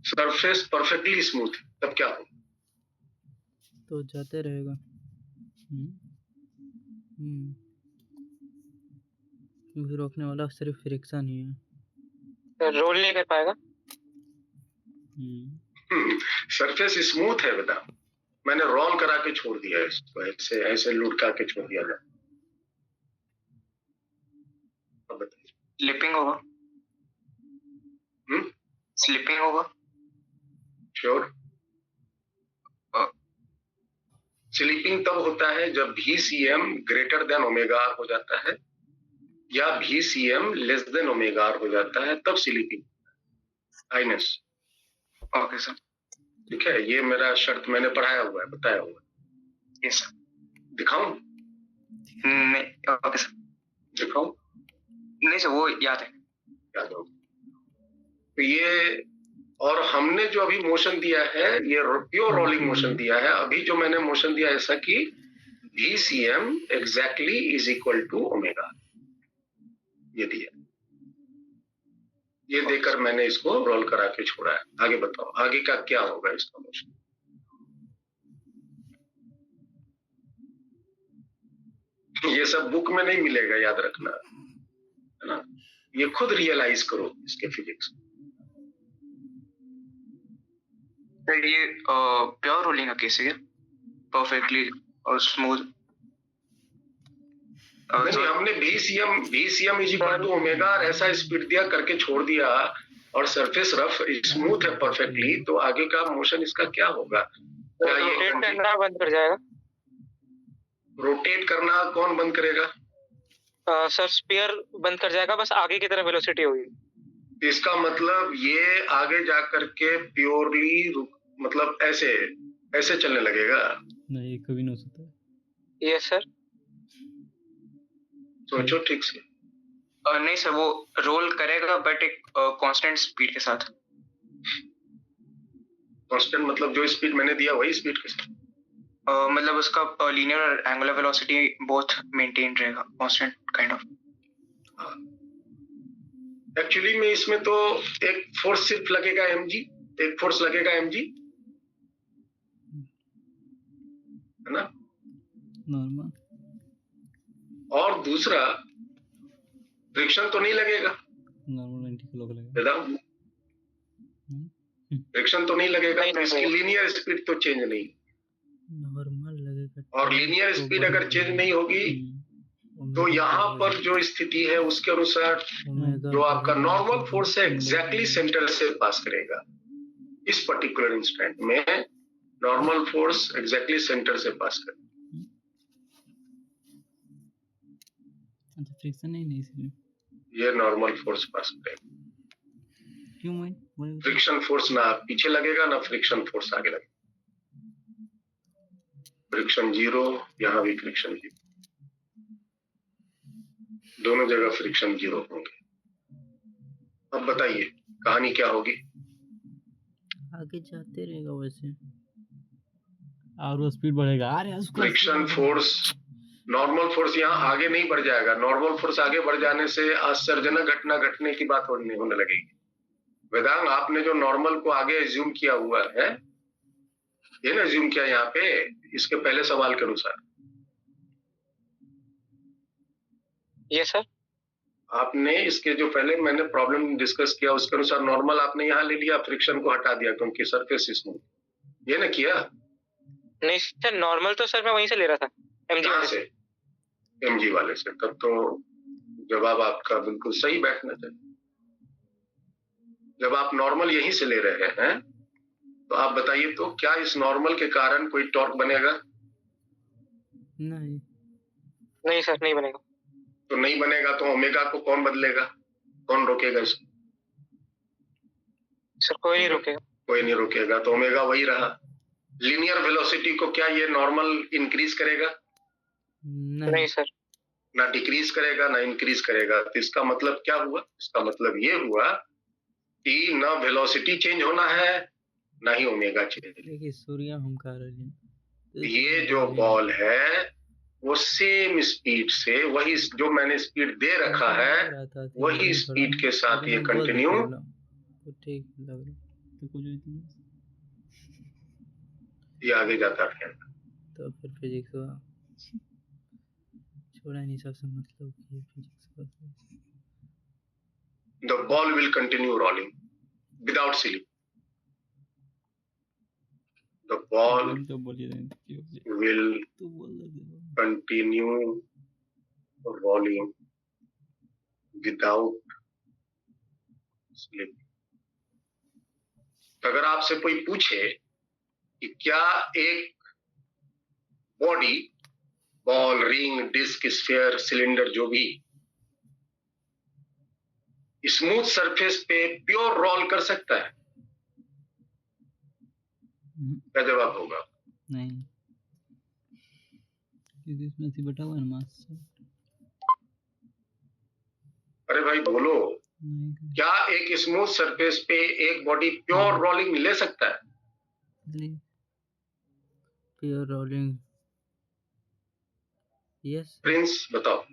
सरफेस परफेक्टली स्मूथ तब क्या हो? तो जाते रहेगा। क्योंकि रोकने वाला सिर्फ फ्रिक्शन ही है, तो रोल नहीं कर पाएगा। सरफेस स्मूथ है बेटा, मैंने रोल करा के छोड़ दिया है इसको, ऐसे ऐसे लुढ़का के छोड़ दिया ना। अब बताइए, स्लिपिंग होगा। स्लिपिंग होगा श्योर। स्लीपिंग तब होता है जब VCM greater than omega R हो जाता है या VCM less than omega R हो जाता है, तब स्लीपिंग आइनस। Okay sir. ठीक है, ये मेरा शर्त मैंने पढ़ाया हुआ है, बताया हुआ है। Yes sir. दिखाऊं? नहीं, ओके सर। दिखाऊं? नहीं सर, वो याद है। याद हो तो ये, और हमने जो अभी मोशन दिया है ये प्योर रोलिंग मोशन दिया है। अभी जो मैंने मोशन दिया ऐसा कि VCM exactly is equal to omega, ये दिया, ये देकर मैंने इसको रोल करा के छोड़ा है। आगे बताओ, आगे का क्या होगा इसका मोशन? ये सब बुक में नहीं मिलेगा, याद रखना है ना, ये खुद रियलाइज करो इसके फिजिक्स। ये प्योर रोलिंग का केस है, परफेक्टली और स्मूथ। नहीं, हमने VCM is equal to omega और ऐसा स्पीड दिया करके छोड़ दिया और सरफेस रफ स्मूथ है परफेक्टली, तो आगे का मोशन इसका क्या होगा? क्या ये रोटेट करना बंद कर जाएगा? रोटेट करना कौन बंद करेगा? सर स्फीयर बंद कर जाएगा, बस आगे की तरफ वेलोसिटी होगी। इसका मतलब ये आगे जाकर के प्योरली मतलब ऐसे ऐसे चलने लगेगा? नहीं, कभी नहीं हो सकता। Yes sir. सोचो ठीक से। नहीं सर, वो रोल करेगा बट एक कांस्टेंट स्पीड के साथ। कांस्टेंट मतलब जो स्पीड मैंने दिया वही स्पीड के साथ? मतलब उसका लीनियर और एंगुलर वेलोसिटी बोथ मेंटेन रहेगा, कांस्टेंट काइंड ऑफ। एक्चुअली में इसमें तो एक फोर्स सिर्फ लगेगा mg, एक फोर्स लगेगा mg, है ना, नॉर्मल। और दूसरा फ्रिक्शन तो नहीं लगेगा, नॉर्मल 90 किलो का लगेगा। फ्रिक्शन तो नहीं लगेगा, इसकी लीनियर स्पीड तो चेंज नहीं, नॉर्मल लगेगा। और लीनियर स्पीड अगर चेंज नहीं होगी तो यहाँ पर जो स्थिति है उसके अनुसार जो आपका नॉर्मल फोर्स है एग्जैक्टली सेंटर से पास करेगा। इस पर्टिकुलर इंस्टेंट में नॉर्मल फोर्स एग्जैक्टली सेंटर से पास करेगा। अच्छा, फ्रिक्शन नहीं इसलिए ये नॉर्मल फोर्स पास करेगा। क्यों? फ्रिक्शन फोर्स ना पीछे लगेगा ना फ्रिक्शन फोर्स आगे लगेगा। फ्रिक्शन जीरो, यहाँ भी फ्रिक्शन जीरो, दोनों जगह फ्रिक्शन जीरो होंगे। अब बताइए कहानी क्या होगी? आगे जाते रहेगा वैसे और वो स्पीड बढ़ेगा। अरे फ्रिक्शन फोर्स, नॉर्मल फोर्स यहाँ आगे नहीं बढ़ जाएगा। नॉर्मल फोर्स आगे बढ़ जाने से आश्चर्यजनक घटना घटने की बात होने लगेगी। वेदांग, आपने जो नॉर्मल को आगे एज्यूम किया हुआ है, ये ना एज्यूम किया यहाँ पे इसके पहले सवाल के अनुसार। Yes sir. आपने इसके जो पहले मैंने प्रॉब्लम डिस्कस किया उसके अनुसार नॉर्मल आपने यहाँ ले लिया, फ्रिक्शन को हटा दिया क्योंकि सरफेस स्मूथ, ये ना किया? नहीं सर, नॉर्मल तो सर मैं वहीं से ले रहा था, एमजी वाले से। एमजी वाले से, तब तो जवाब आपका बिल्कुल सही बैठना चाहिए। जब आप नॉर्मल यहीं से ले रहे हैं तो आप बताइए तो क्या इस नॉर्मल के कारण कोई टॉर्क बनेगा? नहीं सर, नहीं बनेगा। तो नहीं बनेगा तो ओमेगा को कौन बदलेगा, कौन रोकेगा इसको? सर कोई नहीं रोकेगा। कोई नहीं रोकेगा, तो ओमेगा वही रहा। लीनियर वेलोसिटी को क्या ये नॉर्मल इंक्रीज करेगा? नहीं सर। ना डिक्रीज करेगा ना इंक्रीज करेगा। तो इसका मतलब क्या हुआ? इसका मतलब ये हुआ कि ना वेलोसिटी चेंज होना है ना ही ओमेगा चेंज। देखिए सूर्य हम कह रहे हैं ये जो बॉल है वो सेम स्पीड से, वही जो मैंने स्पीड दे रखा है वही स्पीड के साथ ये कंटिन्यू ठीक लग रहा। तो कुछ भी ये आगे जाता है। तो फिर फिजिक्स हुआ छोड़ा नहीं, सबसे मतलब कि फिजिक्स का The ball will continue rolling without ceiling. The ball will continue rolling without ceiling. अगर आपसे कोई पूछे कि क्या एक body, ball, ring, disc, sphere, cylinder, जो भी स्मूथ सरफेस पे प्योर रोल कर सकता है, क्या जवाब होगा? नहीं, क्योंकि इसमें से बटा हुआ है मास। अरे भाई बोलो, क्या एक स्मूथ सरफेस पे एक बॉडी प्योर रोलिंग ले सकता है? प्योर रोलिंग, यस प्रिंस बताओ।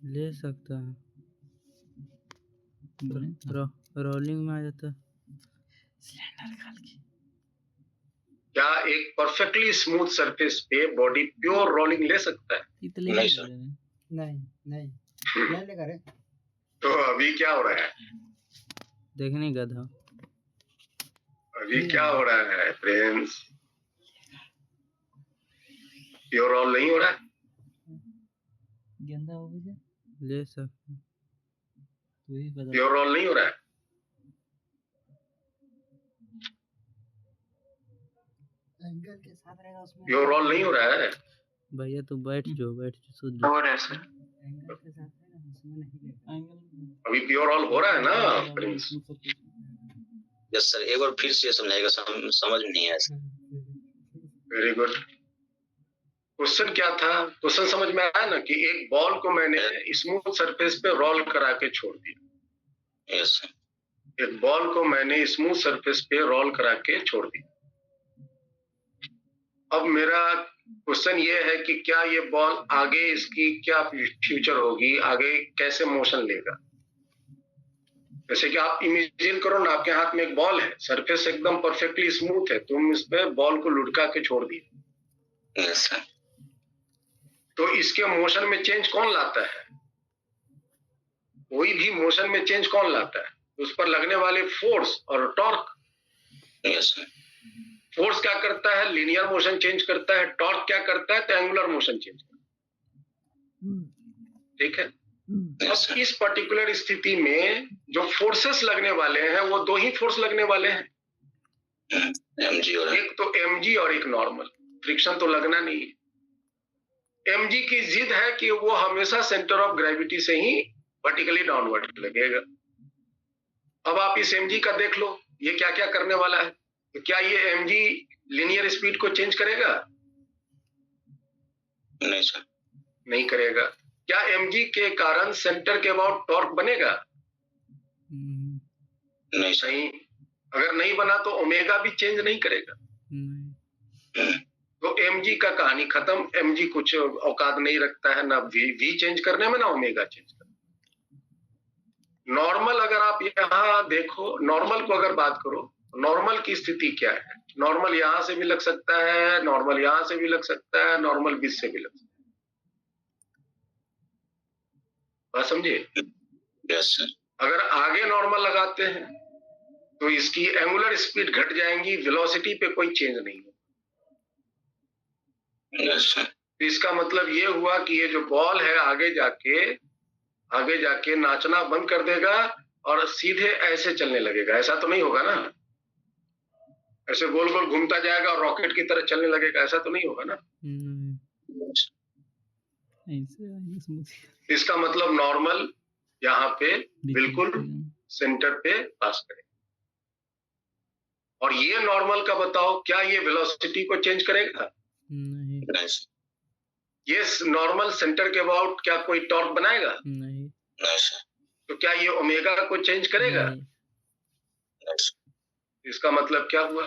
ले सकता है, रोलिंग में आ जाता है। सिलेंडर निकाल के क्या एक परफेक्टली स्मूथ सरफेस पे बॉडी प्योर रोलिंग ले सकता है? नहीं सर। नहीं नहीं लेगा रे। तो अभी क्या हो रहा है? देखने का था। अभी क्या हो रहा है प्रिंस? प्योर रोल नहीं हो रहा है? गंदा हो गया, ले सकता तू ही बता। प्योर रोल नहीं हो रहा है? एंगल के साथ रहेगा उसमें। प्योर रोल नहीं हो रहा है? भैया तू बैठ जो शुद्ध हो रहा है सर। एंगल के साथ रहेगा उसमें नहीं लेगा। एंगल अभी प्योर रोल हो रहा है ना प्रिंस? यस सर, एक बार फिर से समझाएगा, समझ में नहीं आया सर। Very good. क्वेश्चन क्या था? क्वेश्चन समझ में आया ना कि एक बॉल को मैंने स्मूथ सरफेस पे रोल करा के छोड़ दिया। Yes sir. एक बॉल को मैंने स्मूथ सरफेस पे रोल करा के छोड़ दिया। अब मेरा क्वेश्चन ये है कि क्या ये बॉल आगे, इसकी क्या फ्यूचर होगी, आगे कैसे मोशन लेगा? जैसे कि आप इमेजिन करो ना, आपके हाथ में एक बॉल है, सरफेस एकदम परफेक्टली स्मूथ है, तुम इस पे बॉल को लुढ़का के छोड़ दिए। Yes sir. तो इसके मोशन में चेंज कौन लाता है? कोई भी मोशन में चेंज कौन लाता है? उस पर लगने वाले फोर्स और टॉर्क। Yes sir. फोर्स क्या करता है? लीनियर मोशन चेंज करता है। टॉर्क क्या करता है? तो एंगुलर मोशन चेंज करता है। ठीक है। अब इस पर्टिकुलर स्थिति में जो फोर्सेस लगने वाले हैं वो दो ही फोर्स लगने वाले हैं, mg और एक तो mg और एक नॉर्मल। फ्रिक्शन तो लगना नहीं है। mg की जिद है कि वो हमेशा सेंटर ऑफ ग्रेविटी से ही वर्टिकली डाउनवर्ड लगेगा। अब आप इस mg का देख लो, ये क्या क्या करने वाला है। तो क्या ये mg लीनियर स्पीड को चेंज करेगा? नहीं सर। नहीं करेगा। क्या mg के कारण सेंटर के अबाउट टॉर्क बनेगा? नहीं सर। नहीं। अगर नहीं बना तो ओमेगा भी चेंज नहीं करेगा। तो mg का कहानी खत्म। mg कुछ औकात नहीं रखता है, ना v चेंज करने में, ना ओमेगा चेंज करने में। नॉर्मल अगर आप यहाँ देखो, नॉर्मल को अगर बात करो, नॉर्मल की स्थिति क्या है? नॉर्मल यहां से भी लग सकता है, नॉर्मल यहां से भी लग सकता है, नॉर्मल बीच से भी लग सकता है। बात समझिए? Yes sir. अगर आगे नॉर्मल लगाते हैं तो इसकी एंगुलर स्पीड घट जाएंगी, वेलोसिटी पे कोई चेंज नहीं होगा। Yes sir. तो इसका मतलब ये हुआ कि ये जो बॉल है आगे जाके नाचना बंद कर देगा और सीधे ऐसे चलने लगेगा। ऐसा तो नहीं होगा ना? ऐसे गोल गोल घूमता जाएगा और रॉकेट की तरह चलने लगेगा, ऐसा तो नहीं होगा ना? इसका मतलब नॉर्मल यहाँ पे बिल्कुल सेंटर पे पास करेगा। और ये नॉर्मल का बताओ, क्या ये वेलोसिटी को चेंज करेगा? नहीं। ये नॉर्मल सेंटर के अबाउट क्या कोई टॉर्क बनाएगा? नहीं। सर। तो क्या ये ओमेगा को चेंज करेगा? नहीं। इसका मतलब क्या हुआ?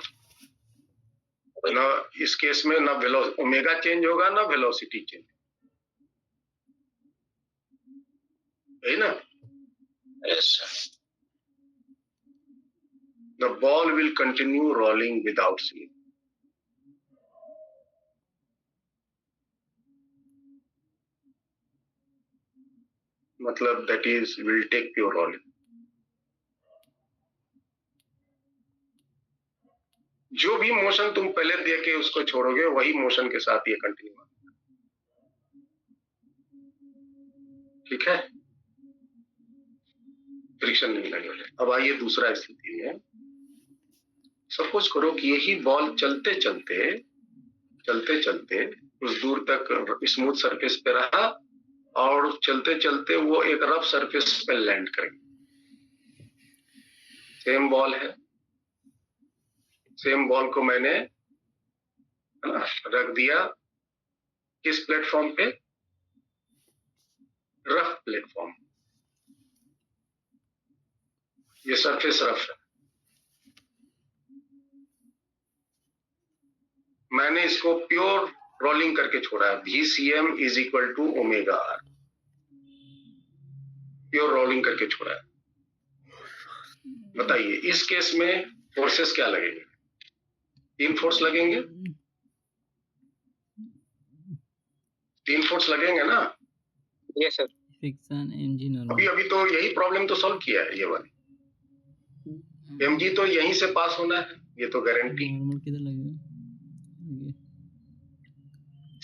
ना इस केस में ना ओमेगा चेंज होगा, ना वेलोसिटी चेंज, है ना? Yes sir. the ball will continue rolling without slip. मतलब that is will take pure rolling. जो भी मोशन तुम पहले दे के उसको छोड़ोगे वही मोशन के साथ ये कंटिन्यू होगा. ठीक है, फ्रिक्शन नहीं लगेगा. अब आइए दूसरा स्थिति में. सपोज करो कि यही बॉल चलते चलते कुछ दूर तक स्मूथ सरफेस पे रहा और चलते चलते वो एक रफ सरफेस पे लैंड करेगी. सेम बॉल है, सेम बॉल को मैंने रख दिया किस प्लेटफॉर्म पे? Rough platform. ये सरफेस रफ है. मैंने इसको प्योर रोलिंग करके छोड़ा है. VCM is equal to omega R. Pure rolling करके छोड़ा है. बताइए इस केस में फोर्सेस क्या लगेंगे? 3 फोर्स लगेंगे. 3 फोर्स लगेंगे ना? Yes sir. Friction MG normal. अभी तो यही प्रॉब्लम तो सॉल्व किया है. ये वाली mg तो यहीं से पास होना है, ये तो गारंटी. नॉर्मल किधर लगेगा?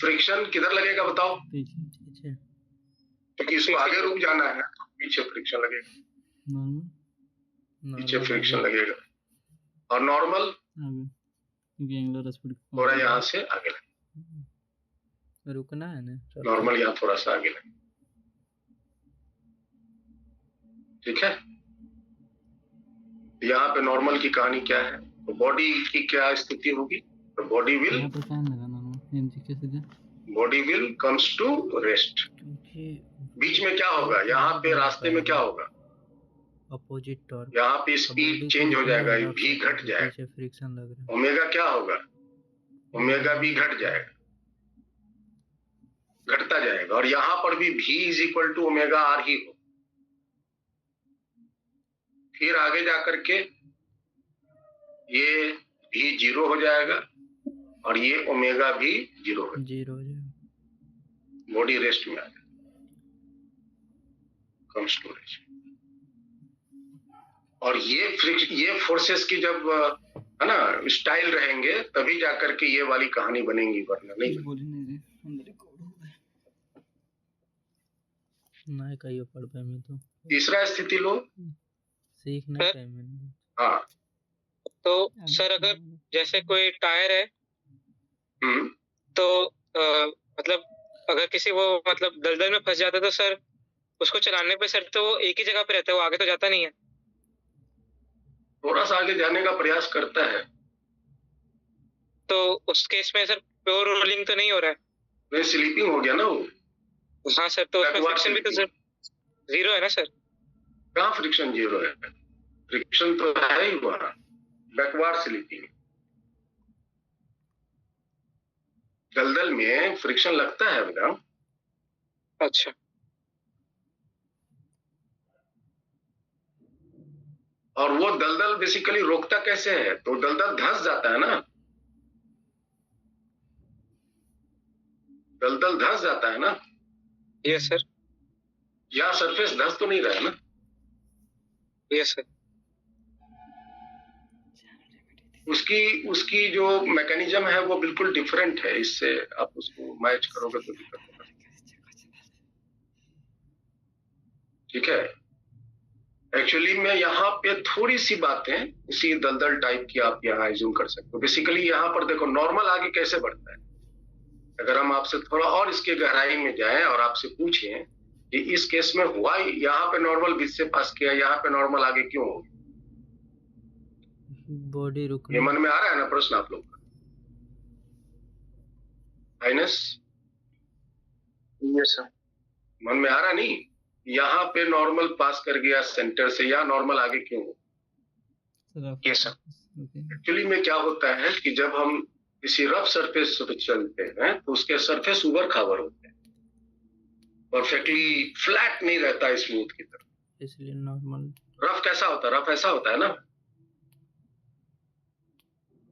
फ्रिक्शन किधर लगेगा बताओ? पीछे. क्योंकि इसको आगे रुक जाना है तो पीछे फ्रिक्शन लगेगा. नॉर्मल पीछे फ्रिक्शन लगेगा और नॉर्मल आगे, क्योंकि एंगुलर स्पीड थोड़ा यहाँ से आगे लगेगा. रुकना है ना. नॉर्मल यहाँ थोड़ा सा आगे लगेगा. ठीक है, यहाँ पे नॉर्मल की कहानी क्या है? तो बॉडी की क्या स्थिति होगी? तो body will body will comes to rest. बीच में क्या होगा? यहाँ पे रास्ते में क्या होगा? Opposite torque. यहाँ पे स्पीड चेंज हो जाएगा, भी घट जाएगा. फ्रिक्शन लग रहा है. ओमेगा क्या होगा? ओमेगा भी घट जाएगा, घटता जाएगा. और यहाँ पर भी V is equal to omega R ही हो. फिर आगे जाकर के ये भी 0 हो जाएगा और ये ओमेगा भी 0 हो जाएगा. बॉडी रेस्ट में आ जाएगा. कम स्टोरेज. और ये फोर्सेस की जब है ना स्टाइल रहेंगे तभी जाकर के ये वाली कहानी बनेगी, वरना नहीं. ना कहियो पढ़ पाए मैं तो. तीसरा स्थिति लो. सीखना टाइम में. हाँ तो सर अगर जैसे कोई टायर है तो मतलब अगर किसी वो मतलब दलदल में फंस जाता है तो सर उसको चलाने पे सर तो वो एक ही जगह पे रहता है, वो आगे तो जाता नहीं है. थोड़ा सा आगे जाने का प्रयास करता है. तो उस केस में सर प्योर रोलिंग तो नहीं हो रहा है. नहीं, स्लीपिंग हो गया ना वो. हाँ सर, तो उसमें फ्रिक्शन भी तो सर 0 है ना सर? कहाँ फ्रिक्शन 0 है? फ्रिक्शन तो है ही वहाँ. Backward sleeping. दलदल में फ्रिक्शन लगता है बेटा. अच्छा. और वो दलदल बेसिकली रोकता कैसे है? तो दलदल धंस जाता है ना. दलदल धंस जाता है ना. Yes sir. या सरफेस धंस तो नहीं रहा है ना. Yes sir. उसकी जो मैकेनिज्म है वो बिल्कुल डिफरेंट है. इससे आप उसको मैच करोगे तो दिक्कत होगा. ठीक है, एक्चुअली में यहाँ पे थोड़ी सी बातें उसी दलदल टाइप की आप यहाँ एज्यूम कर सकते हो. बेसिकली यहाँ पर देखो नॉर्मल आगे कैसे बढ़ता है. अगर हम आपसे थोड़ा और इसके गहराई में जाएं और आपसे पूछें कि इस केस में हुआ यहाँ पे नॉर्मल बीच से पास किया, यहाँ पे नॉर्मल आगे क्यों हो गया? बॉडी रुक. ये मन में आ रहा है ना प्रश्न आप लोग का? आइनस? Yes sir. मन में आ रहा नहीं? यहाँ पे नॉर्मल पास कर गया सेंटर से, या नॉर्मल आगे क्यों हो? Yes sir. एक्चुअली में क्या होता है कि जब हम किसी रफ सरफेस पे चलते हैं तो उसके सरफेस उबड़ खाबड़ होते हैं, परफेक्टली फ्लैट नहीं रहता स्मूथ की तरह. इसलिए नॉर्मल. रफ कैसा होता है? रफ ऐसा होता है ना.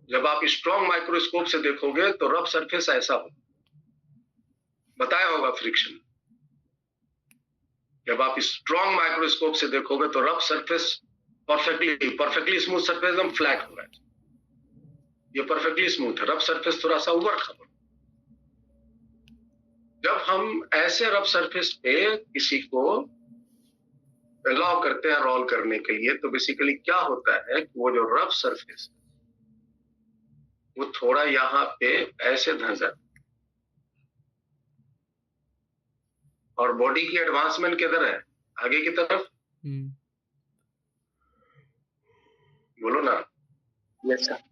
जब आप स्ट्रॉन्ग माइक्रोस्कोप से देखोगे तो रफ सरफेस ऐसा हो, बताया होगा फ्रिक्शन। जब आप स्ट्रॉन्ग माइक्रोस्कोप से देखोगे तो rough surface perfectly smooth surface एकदम फ्लैट हो रहा है, ये परफेक्टली स्मूथ है। रफ सरफेस थोड़ा सा उबड़ खाबड़। जब हम ऐसे रफ सरफेस पे किसी को अलाउ करते हैं रोल करने के लिए, तो बेसिकली क्या होता है कि वो जो रफ सरफेस वो थोड़ा यहाँ पे ऐसे धंस जाता है। और बॉडी की एडवांसमेंट किधर है? आगे की तरफ। बोलो ना। Yes sir.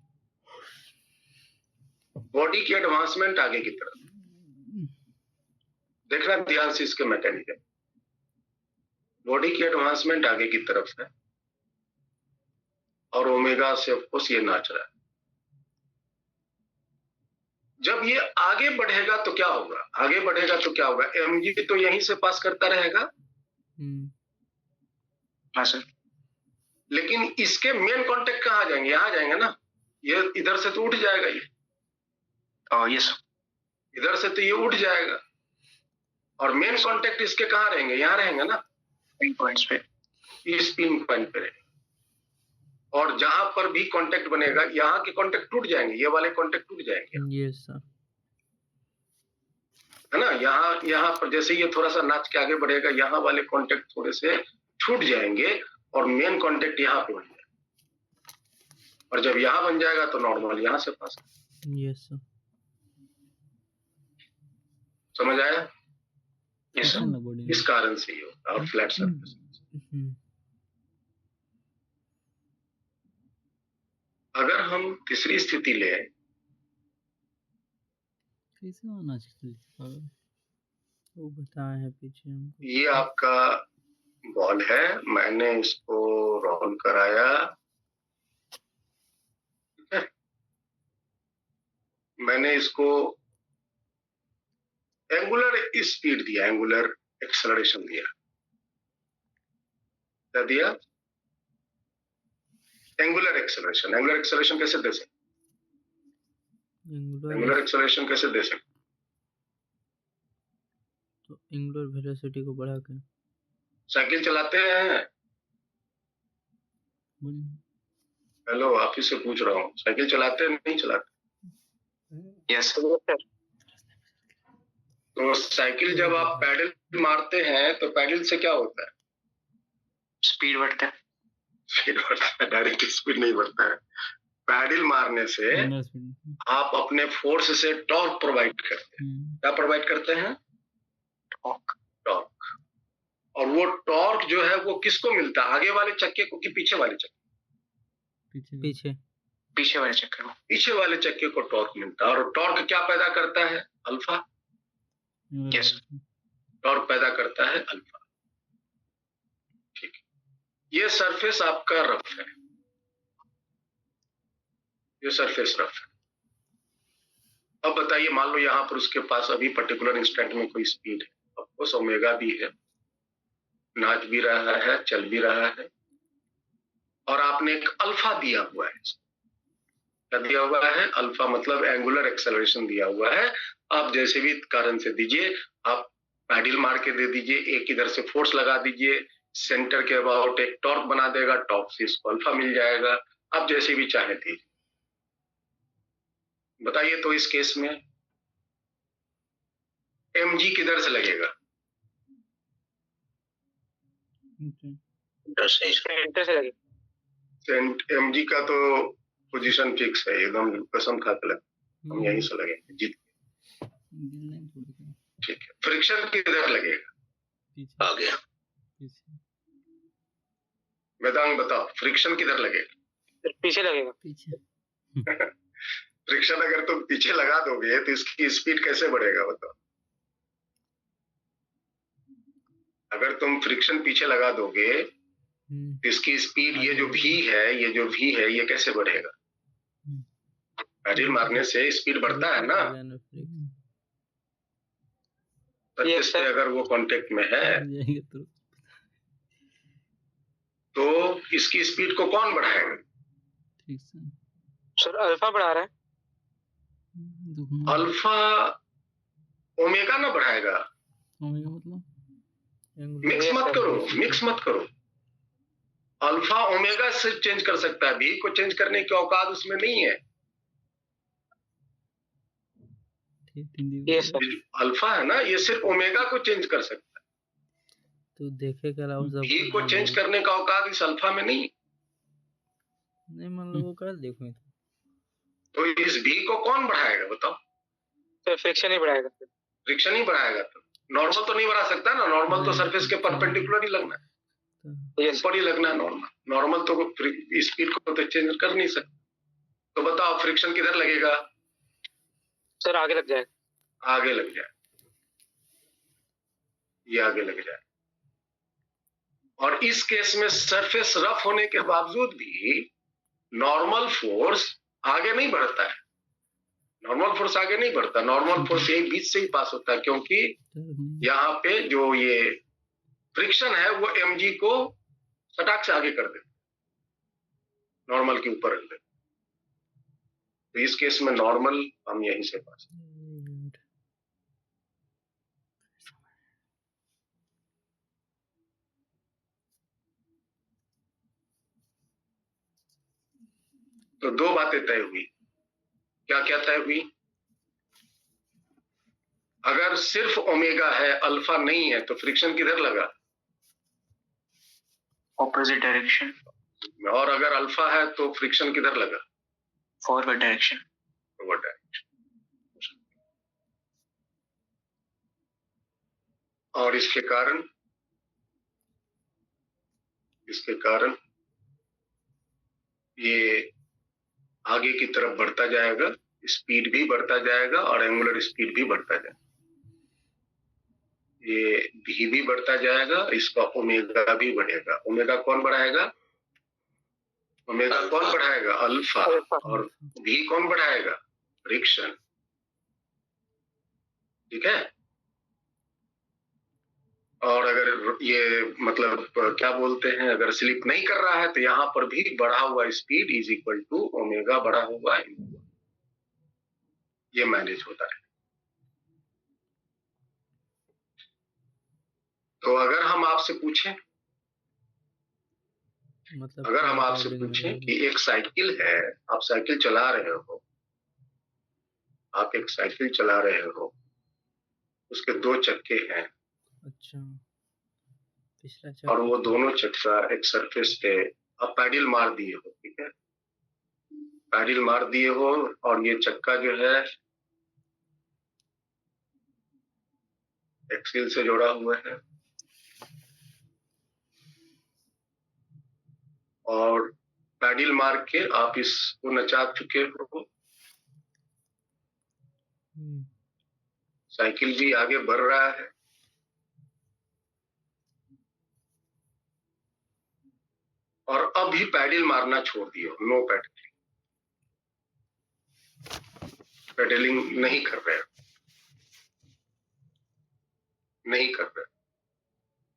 बॉडी की एडवांसमेंट आगे की तरफ। देखना ध्यान से इसके मैकेनिज्म। बॉडी की एडवांसमेंट आगे की तरफ है और ओमेगा से ऑफकोर्स ये नाच रहा है। जब ये आगे बढ़ेगा तो क्या होगा? आगे बढ़ेगा तो क्या होगा? mg तो यहीं से पास करता रहेगा। हाँ सर। लेकिन इसके मेन कांटेक्ट कहाँ जाएंगे? यहाँ जाएंगे ना। ये इधर से तो उठ जाएगा ये। यस। इधर से तो ये उठ जाएगा और मेन कांटेक्ट इसके कहाँ रहेंगे? यहाँ रहेंगे ना, पिन पॉइंट्स पे। इस पिन पॉइंट पे रहेंगे। और जहां पर भी कांटेक्ट बनेगा यहाँ के कांटेक्ट टूट जाएंगे, ये वाले कांटेक्ट टूट जाएंगे। Yes sir. है ना। यहाँ पर जैसे ये थोड़ा सा नाच के आगे बढ़ेगा, यहाँ वाले कांटेक्ट थोड़े से छूट जाएंगे और मेन कांटेक्ट यहाँ पे बन जाएगा। और जब यहाँ बन जाएगा तो नॉर्मल यहाँ से पास। Yes sir. समझ आया? Yes sir. इस कारण से ये होता है। और फ्लैट सरफेस। अगर हम तीसरी स्थिति ले आए, वो बताया है पीछे हमको। ये आपका बॉल है, मैंने इसको रोल कराया, ठीक है? मैंने इसको एंगुलर स्पीड दिया, एंगुलर एक्सेलरेशन दिया। क्या दिया? Angular acceleration. एंगुलर एक्सेलरेशन कैसे दे सकते? एंगुलर एक्सेलरेशन कैसे दे सकते? तो एंगुलर वेलोसिटी को बढ़ा कर। साइकिल चलाते हैं? हेलो, आप ही से पूछ रहा हूँ, साइकिल चलाते हैं नहीं चलाते? यस। तो साइकिल जब आप पैडल मारते हैं तो पैडल से क्या होता है? स्पीड बढ़ता है। स्पीड बढ़ता है, डायरेक्ट स्पीड नहीं बढ़ता है। पैडल मारने से आप अपने फोर्स से टॉर्क प्रोवाइड करते हैं। क्या प्रोवाइड करते हैं? टॉर्क। और वो टॉर्क जो है वो किसको मिलता है? आगे वाले चक्के को कि पीछे वाले चक्के? पीछे वाले चक्के को। पीछे वाले चक्के को टॉर्क मिलता है। और टॉर्क क्या पैदा करता है? अल्फा। यस। टॉर्क पैदा करता है अल्फा। ठीक है। ये सरफेस आपका रफ है, ये सरफेस रफ है। अब बताइए, मान लो यहाँ पर उसके पास अभी पर्टिकुलर इंस्टेंट में कोई स्पीड है, ऑफकोर्स ओमेगा भी है, नाच भी रहा है, चल भी रहा है, और आपने एक अल्फा दिया हुआ है। क्या दिया हुआ है? अल्फा, मतलब एंगुलर एक्सेलरेशन दिया हुआ है। आप जैसे भी कारण से दीजिए, आप पैडल मार के दे दीजिए, एक इधर से फोर्स लगा दीजिए, सेंटर के अबाउट एक टॉर्क बना देगा, टॉर्क से इसको अल्फा मिल जाएगा। आप जैसे भी चाहे दीजिए। बताइए तो इस केस में mg किधर से लगेगा? mg का तो पोजीशन फिक्स है, एकदम कसम खा के लगे हम यहीं से लगेंगे, जीत। ठीक है। फ्रिक्शन किधर लगेगा? आ गया। वेदांग बताओ, फ्रिक्शन किधर लगेगा? पीछे लगेगा। पीछे। फ्रिक्शन अगर तुम पीछे लगा दोगे तो इसकी स्पीड कैसे बढ़ेगा बताओ? अगर तुम फ्रिक्शन पीछे लगा दोगे तो इसकी स्पीड, ये जो v है, ये कैसे बढ़ेगा? पैडल मारने से स्पीड बढ़ता है ना। सरफेस पे अगर वो कांटेक्ट में है तो इसकी स्पीड को कौन बढ़ाएगा? सर अल्फा बढ़ा रहा है। अल्फा ओमेगा ना बढ़ाएगा। ओमेगा मतलब मिक्स मत करो। अल्फा ओमेगा से चेंज कर सकता है, भी को चेंज करने की औकात उसमें नहीं है। ये सर अल्फा है ना, ये सिर्फ ओमेगा को चेंज कर सकता है। तो देखेगा राहुल सब भी को चेंज करने का औकात इस अल्फा में नहीं मान लो वो कर देखो। तो इस भी को कौन बढ़ाएगा बताओ? तो फ्रिक्शन ही बढ़ाएगा। फ्रिक्शन ही बढ़ाएगा। तो नॉर्मल तो नहीं बढ़ा सकता ना, नॉर्मल तो सरफेस के परपेंडिकुलर ही लगना है, ऊपर ही लगना है। नॉर्मल तो स्पीड को तो चेंज कर नहीं सकता। तो बताओ फ्रिक्शन किधर लगेगा? सर आगे लग जाएगा। आगे लग जाए, ये आगे लग जाए। और इस केस में सरफेस रफ होने के बावजूद भी नॉर्मल फोर्स आगे नहीं बढ़ता है। नॉर्मल फोर्स आगे नहीं बढ़ता, नॉर्मल फोर्स यही बीच से ही पास होता है, क्योंकि यहाँ पे जो ये फ्रिक्शन है वो mg को सटाक से आगे कर देता, नॉर्मल के ऊपर रख देता। तो इस केस में नॉर्मल हम यहीं से पास। तो दो बातें तय हुई। क्या क्या तय हुई? अगर सिर्फ ओमेगा है, अल्फा नहीं है, तो फ्रिक्शन किधर लगा? Opposite direction. और अगर अल्फा है तो फ्रिक्शन किधर लगा? Forward direction. Forward direction. और इसके कारण ये आगे की तरफ बढ़ता जाएगा, स्पीड भी बढ़ता जाएगा और एंगुलर स्पीड भी बढ़ता जाएगा। ये भी बढ़ता जाएगा, इसका ओमेगा भी बढ़ेगा। ओमेगा कौन बढ़ाएगा? ओमेगा कौन बढ़ाएगा? अल्फा। और भी कौन बढ़ाएगा? फ्रिक्शन। ठीक है। और अगर ये मतलब क्या बोलते हैं, अगर स्लिप नहीं कर रहा है तो यहाँ पर भी बढ़ा हुआ speed is equal to omega बढ़ा हुआ, ये मैनेज होता है। तो अगर हम आपसे पूछें, अगर हम आपसे पूछें कि एक साइकिल है, आप साइकिल चला रहे हो, आप एक साइकिल चला रहे हो, उसके दो चक्के हैं। अच्छा। और वो दोनों चक्का एक सरफेस पे आप पैडल मार दिए हो, ठीक है, पैडल मार दिए हो, और ये चक्का जो है एक्सिल से जुड़ा हुआ है, और पैडल मार के आप इसको नचा चुके हो। साइकिल भी आगे बढ़ रहा है, और अब भी पैडल मारना छोड़ दिए हो, नो पैडलिंग, पैडलिंग नहीं कर रहे हो, नहीं कर रहे।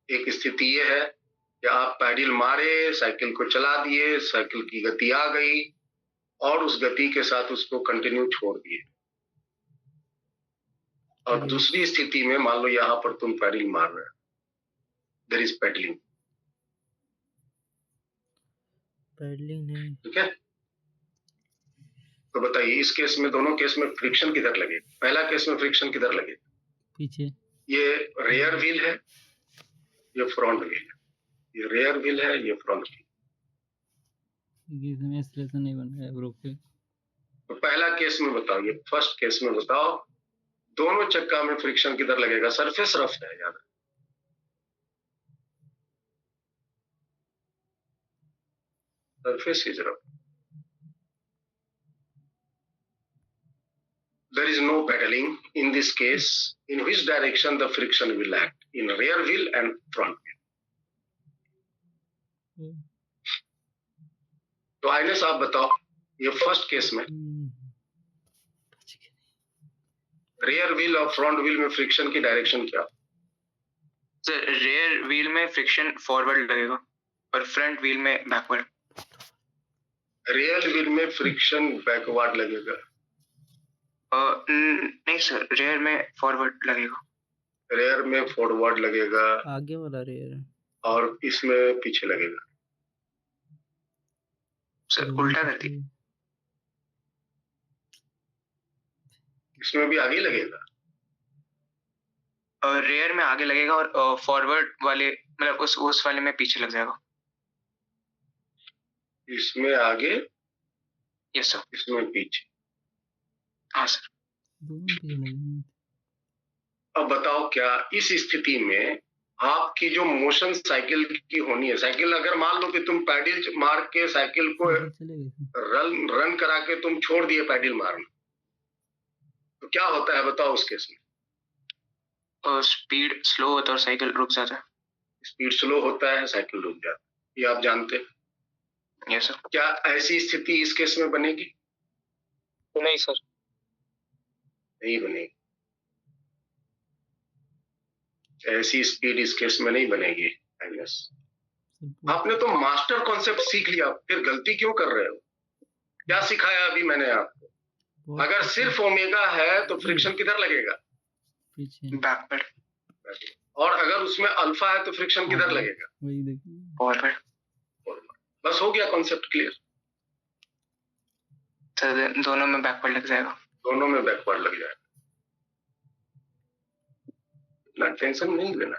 एक स्थिति ये है कि आप पैडल मारे, साइकिल को चला दिए, साइकिल की गति आ गई, और उस गति के साथ उसको कंटिन्यू छोड़ दिए। और दूसरी स्थिति में मान लो यहाँ पर तुम पैडल मार रहे हो, देयर इज पैडलिंग। पैडलिंग नहीं, ठीक है। तो बताइए इस केस में, दोनों केस में फ्रिक्शन किधर लगे? पहला केस में फ्रिक्शन किधर लगे? पीछे। ये रेयर व्हील है, ये फ्रंट व्हील है। ये रेयर व्हील है, ये फ्रंट व्हील। इसमें एक्सीलरेशन नहीं बन रहा है ब्रेक पे। तो पहला केस में बताओ, ये फर्स्ट केस में बताओ, दोनों चक्का में फ्रिक्शन किधर लगेगा? सरफेस रफ है, याद रखो। Surface is rough. There is no pedaling in this case. In which direction the friction will act? In rear wheel and front wheel. तो आइनेस आप बताओ, ये फर्स्ट केस में रेयर व्हील और फ्रंट व्हील में फ्रिक्शन की डायरेक्शन क्या? सर रेयर व्हील में फ्रिक्शन फॉरवर्ड लगेगा और फ्रंट व्हील में बैकवर्ड। रियर व्हील में फ्रिक्शन बैकवर्ड लगेगा? नहीं सर, रेयर में फॉरवर्ड लगेगा। रेयर में फॉरवर्ड लगेगा, आगे वाला रेयर, और इसमें पीछे लगेगा। सर उल्टा रहती, इसमें भी आगे लगेगा। रेयर में आगे लगेगा और फॉरवर्ड वाले मतलब उस वाले में पीछे लग जाएगा। इसमें आगे, यस सर। इसमें पीछे। हाँ सर। अब बताओ, क्या इस स्थिति में आपकी जो मोशन साइकिल की होनी है, साइकिल अगर मान लो कि तुम पैडल मार के साइकिल को रन करा के तुम छोड़ दिए पैडल मारना, तो क्या होता है बताओ उस केस में? स्पीड स्लो होता है और साइकिल रुक जाता है। स्पीड स्लो होता है, साइकिल रुक जाता है, ये आप जानते हैं। Yes sir. क्या ऐसी स्थिति इस केस में बनेगी? नहीं सर, नहीं बनेगी। ऐसी स्पीड इस केस में नहीं बनेगी। आपने तो मास्टर कॉन्सेप्ट सीख लिया, फिर गलती क्यों कर रहे हो? क्या सिखाया अभी मैंने आपको? अगर सिर्फ ओमेगा है तो फ्रिक्शन किधर लगेगा? बैकवर्ड। और अगर उसमें अल्फा है तो फ्रिक्शन किधर लगेगा? फॉरवर्ड। बस हो गया कॉन्सेप्ट क्लियर। सर दोनों में बैकवर्ड लग जाएगा। दोनों में बैकवर्ड लग जाएगा, इतना टेंशन नहीं लेना।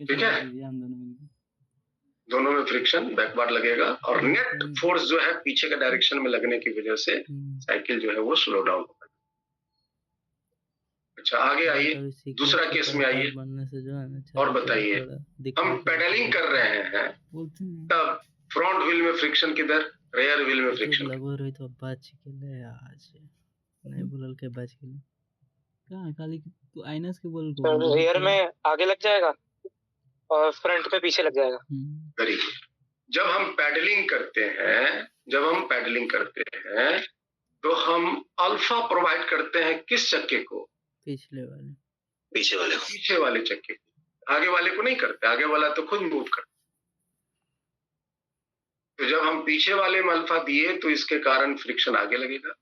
ठीक है, दोनों में फ्रिक्शन बैकवर्ड लगेगा और नेट फोर्स जो है पीछे के डायरेक्शन में लगने की वजह से साइकिल जो है वो स्लो डाउन होगा। अच्छा आगे आइए, दूसरा केस में आइए और बताइए, हम पेडलिंग कर रहे हैं तब फ्रंट व्हील में फ्रिक्शन किधर, रेयर व्हील में फ्रिक्शन रेयर में आगे लग जाएगा और फ्रंट में पीछे लग जाएगा। Very good. जब हम पैडलिंग करते हैं तो हम अल्फा प्रोवाइड करते हैं किस चक्के को? पीछे वाले चक्के को। आगे वाले को नहीं करते, आगे वाला तो खुद मूव करता। तो जब हम पीछे वाले में अल्फा दिए तो इसके कारण फ्रिक्शन आगे लगेगा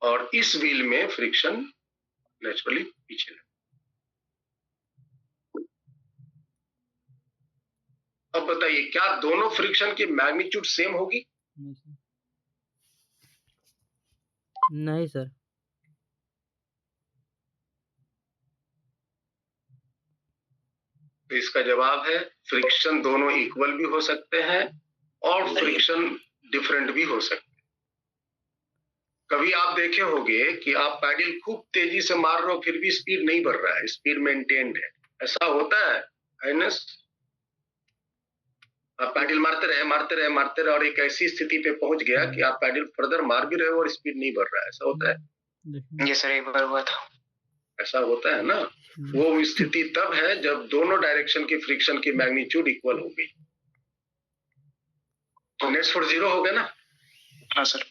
और इस व्हील में फ्रिक्शन नेचुरली पीछे लगेगा। अब बताइए, क्या दोनों फ्रिक्शन की मैग्नीट्यूड सेम होगी? नहीं सर। तो इसका जवाब है फ्रिक्शन दोनों इक्वल भी हो सकते हैं और फ्रिक्शन डिफरेंट भी हो सकते हैं। कभी आप देखे होंगे कि आप पैडल खूब तेजी से मार रहे हो फिर भी स्पीड नहीं बढ़ रहा है, स्पीड मेंटेन्ड है, ऐसा होता है आइनस? आप पैडल मारते रहे और एक ऐसी स्थिति पे पहुंच गया कि आप पैडल फर्दर मार भी रहे हो और स्पीड नहीं बढ़ रहा है, ऐसा होता है? ये सर एक बार हुआ था। ऐसा होता है ना? वो स्थिति तब है जब दोनों डायरेक्शन की फ्रिक्शन की मैग्नीट्यूड इक्वल हो गई। तो नेट फोर्स 0 हो गया ना? हाँ सर।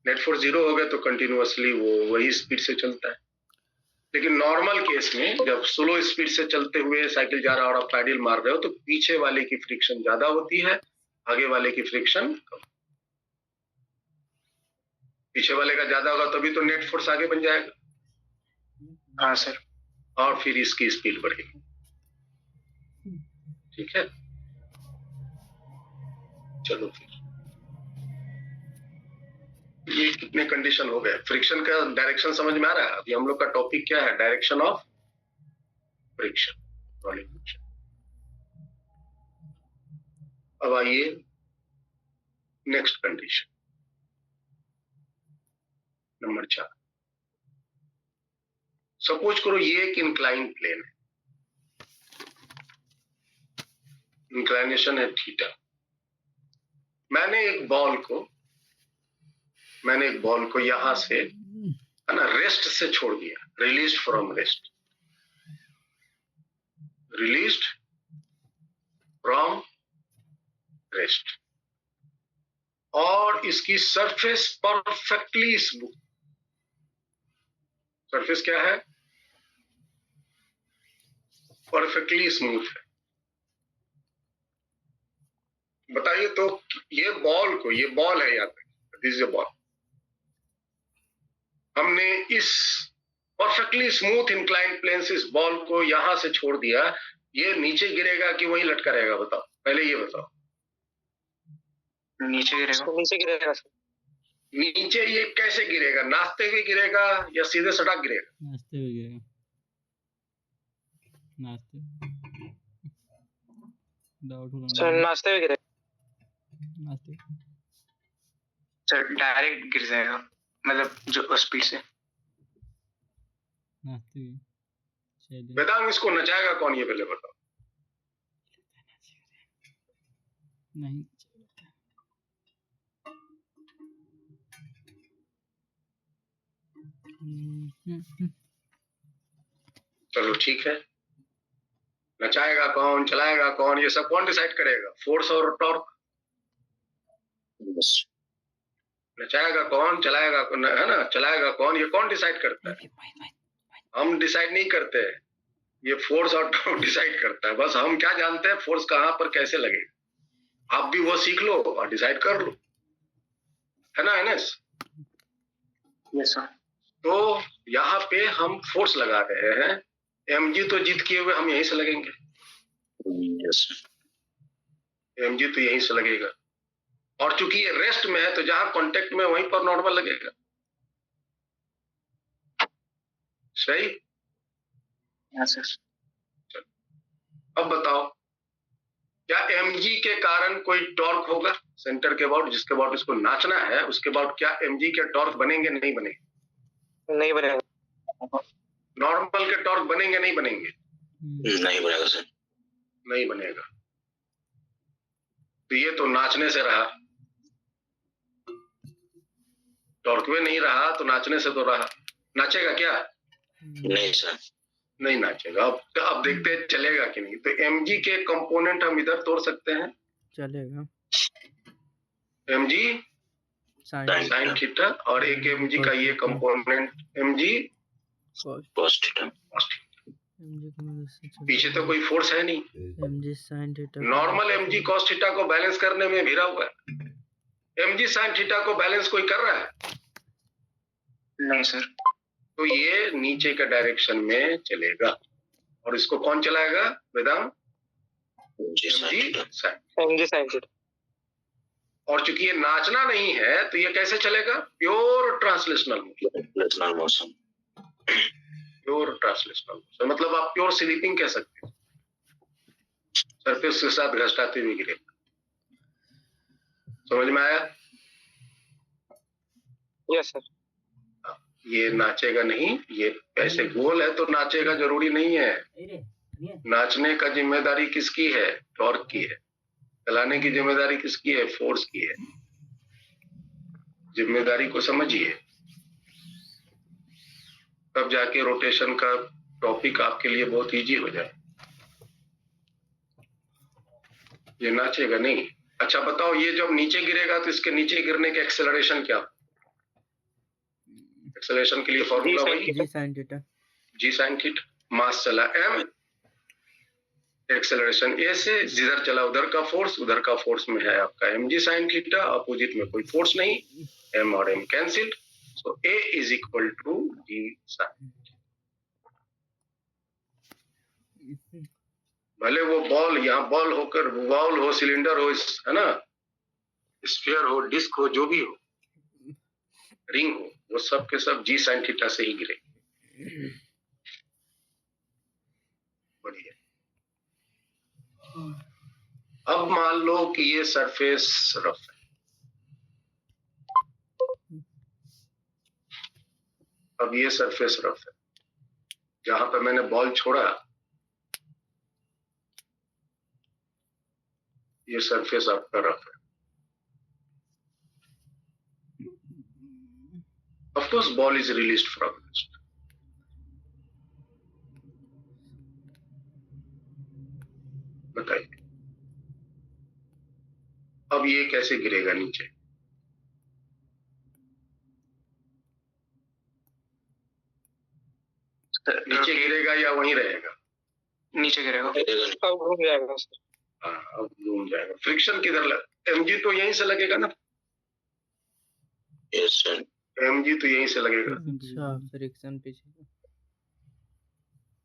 नेट फोर्स 0 हो गया तो कंटिन्यूअसली वो वही स्पीड से चलता है। लेकिन नॉर्मल केस में जब स्लो स्पीड से चलते हुए साइकिल जा रहा है और आप पैडल मार रहे हो तो पीछे वाले की फ्रिक्शन ज्यादा होती है, आगे वाले की फ्रिक्शन कम। पीछे वाले का ज्यादा होगा तभी तो नेट फोर्स आगे बन जाएगा। हाँ सर। और फिर इसकी स्पीड बढ़ेगी। ठीक है, चलो फिर ये कितने कंडीशन हो गए? फ्रिक्शन का डायरेक्शन समझ में आ रहा है? अभी हम लोग का टॉपिक क्या है? Direction of friction, rolling friction. अब आइए नेक्स्ट कंडीशन नंबर 4। सपोज करो ये एक इंक्लाइन प्लेन है, इंक्लाइनेशन है थीटा। मैंने एक बॉल को यहां से है ना रेस्ट से छोड़ दिया, रिलीज्ड फ्रॉम रेस्ट, और इसकी सरफेस परफेक्टली स्मूथ। सरफेस क्या है? परफेक्टली स्मूथ है। बताइए तो ये बॉल है यहाँ पे, दिस इज अ बॉल, हमने इस परफेक्टली स्मूथ इंक्लाइंड प्लेन से इस बॉल को यहां से छोड़ दिया, ये नीचे गिरेगा कि वहीं लटका रहेगा? बताओ, पहले ये बताओ। नीचे गिरेगा। नीचे ये कैसे गिरेगा? नाचते हुए गिरेगा या सीधे सड़क गिरेगा? नाचते हुए गिरेगा। डाउट होगा। नाचते हुए गिरेगा। डायरेक्ट गिर जाएगा, मतलब जो स्पीड से नाचते हुए। वेदांग, इसको नचाएगा कौन, ये पहले बताओ। नहीं, चलो ठीक है, नचाएगा कौन, चलाएगा कौन, ये सब कौन डिसाइड करेगा? फोर्स और टॉर्क। नचाएगा कौन, चलाएगा कौन, है ना, चलाएगा कौन, ये कौन डिसाइड करता है? हम डिसाइड नहीं करते, ये फोर्स और टॉर्क डिसाइड करता है। बस हम क्या जानते हैं, फोर्स कहां पर कैसे लगेगा। आप भी वो सीख लो और डिसाइड कर लो, है ना एनएस? Yes sir. तो यहाँ पे हम फोर्स लगा रहे हैं, एमजी तो जीत किए हुए हम यहीं से लगेंगे। यस, एमजी तो यहीं से लगेगा, और चूंकि ये रेस्ट में है तो जहां कांटेक्ट में वहीं पर नॉर्मल लगेगा। सही? Yes sir. अब बताओ, क्या एमजी के कारण कोई टॉर्क होगा सेंटर के अबाउट, जिसके अबाउट इसको नाचना है उसके अबाउट, क्या एमजी के टॉर्क बनेंगे नहीं बनेंगे? नहीं बनेगा। नॉर्मल के टॉर्क बनेंगे नहीं बनेंगे? नहीं बनेगा सर, नहीं बनेगा। तो ये तो नाचने से रहा, टॉर्क में नहीं रहा तो नाचने से तो रहा। नाचेगा क्या? नहीं सर, नहीं नाचेगा। अब देखते हैं चलेगा कि नहीं। तो एमजी के कंपोनेंट हम इधर तोड़ सकते हैं, चलेगा। एमजी साइन थीटा, और एक एमजी का ये कंपोनेंट एमजी कॉस थीटा। पीछे तो कोई फोर्स है नहीं, MG sine theta. Normal MG cos theta को बैलेंस करने में भिड़ा हुआ है। एमजी साइन थीटा को बैलेंस कोई कर रहा है? नहीं सर। तो ये नीचे के डायरेक्शन में चलेगा, और इसको कौन चलाएगा वेदांत? MG sine theta. और चूंकि ये नाचना नहीं है तो ये कैसे चलेगा? Pure translational motion. Pure translational motion मतलब आप प्योर स्लीपिंग कह सकते हैं, सरफेस के साथ घसटाते हुए गिरेगा। समझ में आया? Yes sir. ये नाचेगा नहीं, ये ऐसे गोल है तो नाचेगा जरूरी नहीं है। नाचने का जिम्मेदारी किसकी है? टॉर्क की है। चलाने की जिम्मेदारी किसकी है? फोर्स की है। जिम्मेदारी को समझिए, तब जाके रोटेशन का टॉपिक आपके लिए बहुत इजी हो जाए। ये नाचेगा नहीं। अच्छा बताओ, ये जब नीचे गिरेगा तो इसके नीचे गिरने के एक्सेलरेशन क्या? एक्सेलरेशन के लिए फॉर्मूला वही, जी साइन थीटा। जी साइन थीटा। मास चला m, एक्सेलरेशन a से, जिधर चला उधर का फोर्स में है आपका mg साइन थीटा, अपोजिट में कोई फोर्स नहीं, m और m cancelled, so a is equal to g sine. भले वो बॉल यहाँ बॉल होकर बॉल हो, सिलेंडर हो, है ना, स्फीयर हो, डिस्क हो, जो भी हो, रिंग हो, वो सब के सब जी साइन थीटा से ही गिरेंगे। बढ़िया। अब मान लो कि ये सरफेस रफ है, अब ये सरफेस रफ है, जहां पर मैंने बॉल छोड़ा ये सरफेस आपका रफ है। Of course, ball is released from rest. बताइए, अब ये कैसे गिरेगा नीचे? नीचे गिरेगा या वहीं रहेगा? नीचे गिरेगा, अब घूम जाएगा सर। हाँ, अब घूम जाएगा। फ्रिक्शन किधर लग, mg तो यहीं से लगेगा ना? Yes sir. mg तो यहीं से लगेगा। अच्छा, फ्रिक्शन पीछे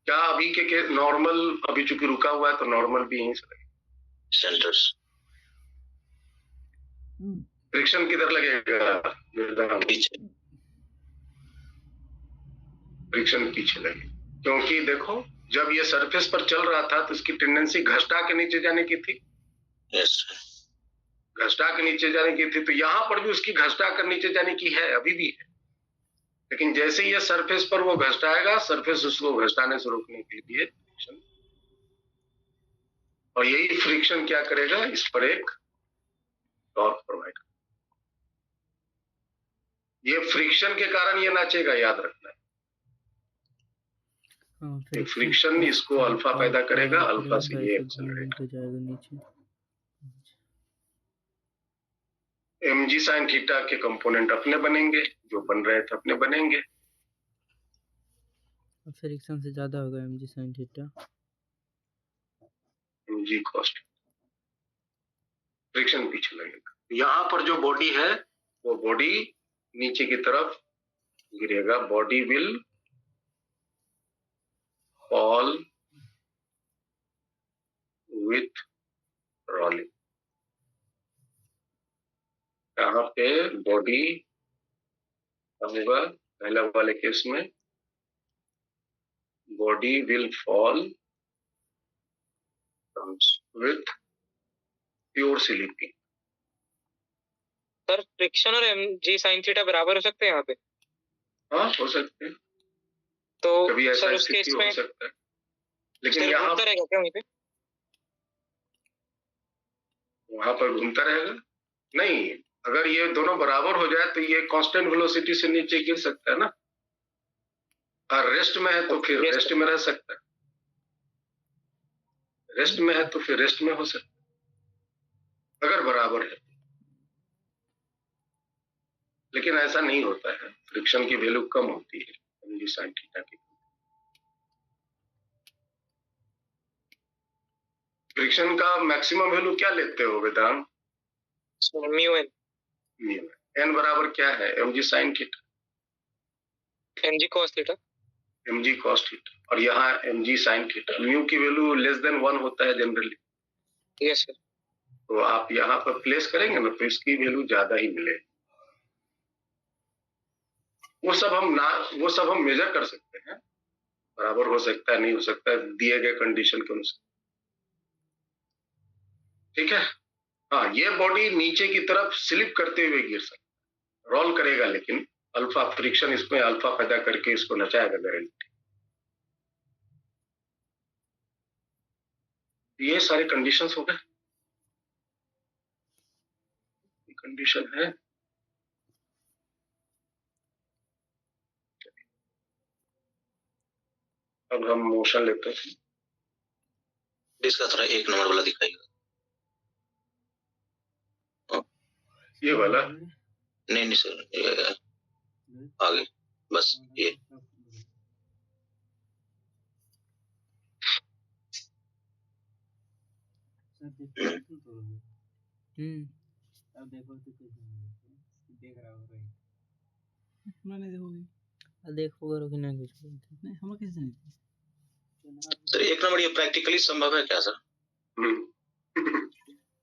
क्या अभी के नॉर्मल, अभी चूंकि रुका हुआ है तो नॉर्मल भी यहीं से लगेगा। सेंटर्स। फ्रिक्शन किधर लगेगा? पीछे। फ्रिक्शन पीछे लगेगा, क्योंकि देखो जब ये सरफेस पर चल रहा था तो इसकी टेंडेंसी घसटा के नीचे जाने की थी। यस, घसटा के नीचे जाने की थी, तो यहाँ पर भी उसकी घसटा कर नीचे जाने की है, अभी भी है। लेकिन जैसे ही ये सरफेस पर वो घसटाएगा, सरफेस उसको घसटाने से रोकने के लिए फ्रिक्शन, और यही फ्रिक्शन क्या करेगा, इस पर एक टॉर्क प्रोवाइड। ये फ्रिक्शन के कारण ये नाचेगा, याद रखना है। फ्रिक्शन इसको अल्फा पैदा करेगा, अल्फा से ये एक्सेलरेट जाएगा नीचे। mg sin थीटा के कंपोनेंट अपने बनेंगे, जो बन रहे थे अपने बनेंगे। फ्रिक्शन से ज्यादा होगा mg sin theta, mg cost, friction पीछे लगेगा। यहाँ पर जो बॉडी है वो बॉडी नीचे की तरफ गिरेगा, body will fall with rolling. यहाँ पे बॉडी होगा, पहला वाले केस में body will fall with pure sleeping. Sir friction और mg sin थीटा बराबर हो सकते हैं यहाँ पे? हाँ, हो सकते हैं, तो कभी ऐसा सर उस केस स्थिति में हो सकता है, लेकिन यहाँ घूमता रहेगा क्या वहीं पे? वहां पर घूमता रहेगा नहीं। अगर ये दोनों बराबर हो जाए तो ये कांस्टेंट वेलोसिटी से नीचे गिर सकता है ना, और रेस्ट में है तो फिर रेस्ट में रह सकता है, रेस्ट में है तो फिर रेस्ट में हो सकता है, अगर बराबर है। लेकिन ऐसा नहीं होता है, फ्रिक्शन की वैल्यू कम होती है mg sin थीटा की। फ्रिक्शन का मैक्सिमम वैल्यू क्या लेते हो वेदांत? Mu N. एन बराबर क्या है? mg sin theta, mg cos theta, mg cos theta, और यहाँ mg sin थीटा। म्यू की वैल्यू लेस देन 1 होता है जनरली। Yes sir. तो आप यहाँ पर प्लेस करेंगे ना तो इसकी वैल्यू ज्यादा ही मिलेगी। वो सब हम मेजर कर सकते हैं, बराबर हो सकता है, नहीं हो सकता है, दिए गए कंडीशन के अनुसार। ठीक है। हाँ, ये बॉडी नीचे की तरफ स्लिप करते हुए गिर सकता, रोल करेगा, लेकिन अल्फा फ्रिक्शन इसमें अल्फा पैदा करके इसको नचाएगा गारंटी। ये सारे कंडीशंस हो गए, कंडीशन है। अब हम मोशन लेते हैं। इसका थोड़ा 1 नंबर वाला दिखाइएगा। ये वाला नहीं सर, ये आगे बस ये। अब देखो तो देख रहा होगा, मैंने देखोगे देखोगे कि नहीं, कुछ नहीं, हम किसी नहीं। सर 1 नंबर ये प्रैक्टिकली संभव है क्या सर?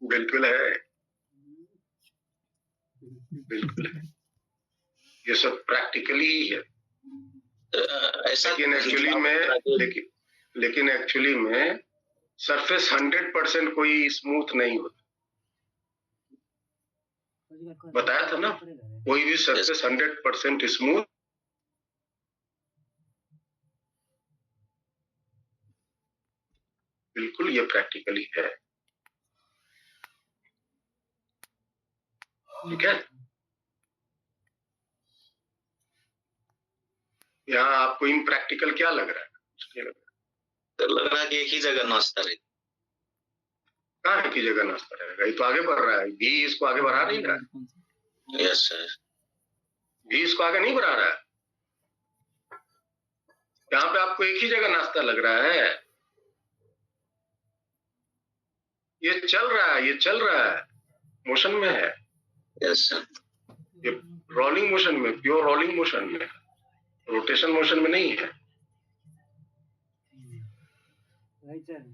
बिल्कुल है, बिल्कुल है, ये सब प्रैक्टिकली ही है। ऐसा लेकिन एक्चुअली में सरफेस 100% कोई स्मूथ नहीं होता। बताया था ना, कोई भी सरफेस 100% स्मूथ बिल्कुल, ये प्रैक्टिकली है। ठीक है। यहाँ आपको इम्प्रैक्टिकल क्या लग रहा है? लग रहा है कि एक ही जगह नाचता रहे। कहाँ की जगह नाचता रहेगा? ये तो आगे बढ़ रहा है, भी इसको आगे बढ़ा नहीं रहा है। यस सर, भी इसको आगे नहीं बढ़ा रहा है। यहाँ पे आपको एक ही जगह नाचता लग रहा है। ये चल रहा है, ये चल रहा है, मोशन में है। Yes sir. ये रोलिंग मोशन में, प्योर रोलिंग मोशन में, रोटेशन मोशन में नहीं है।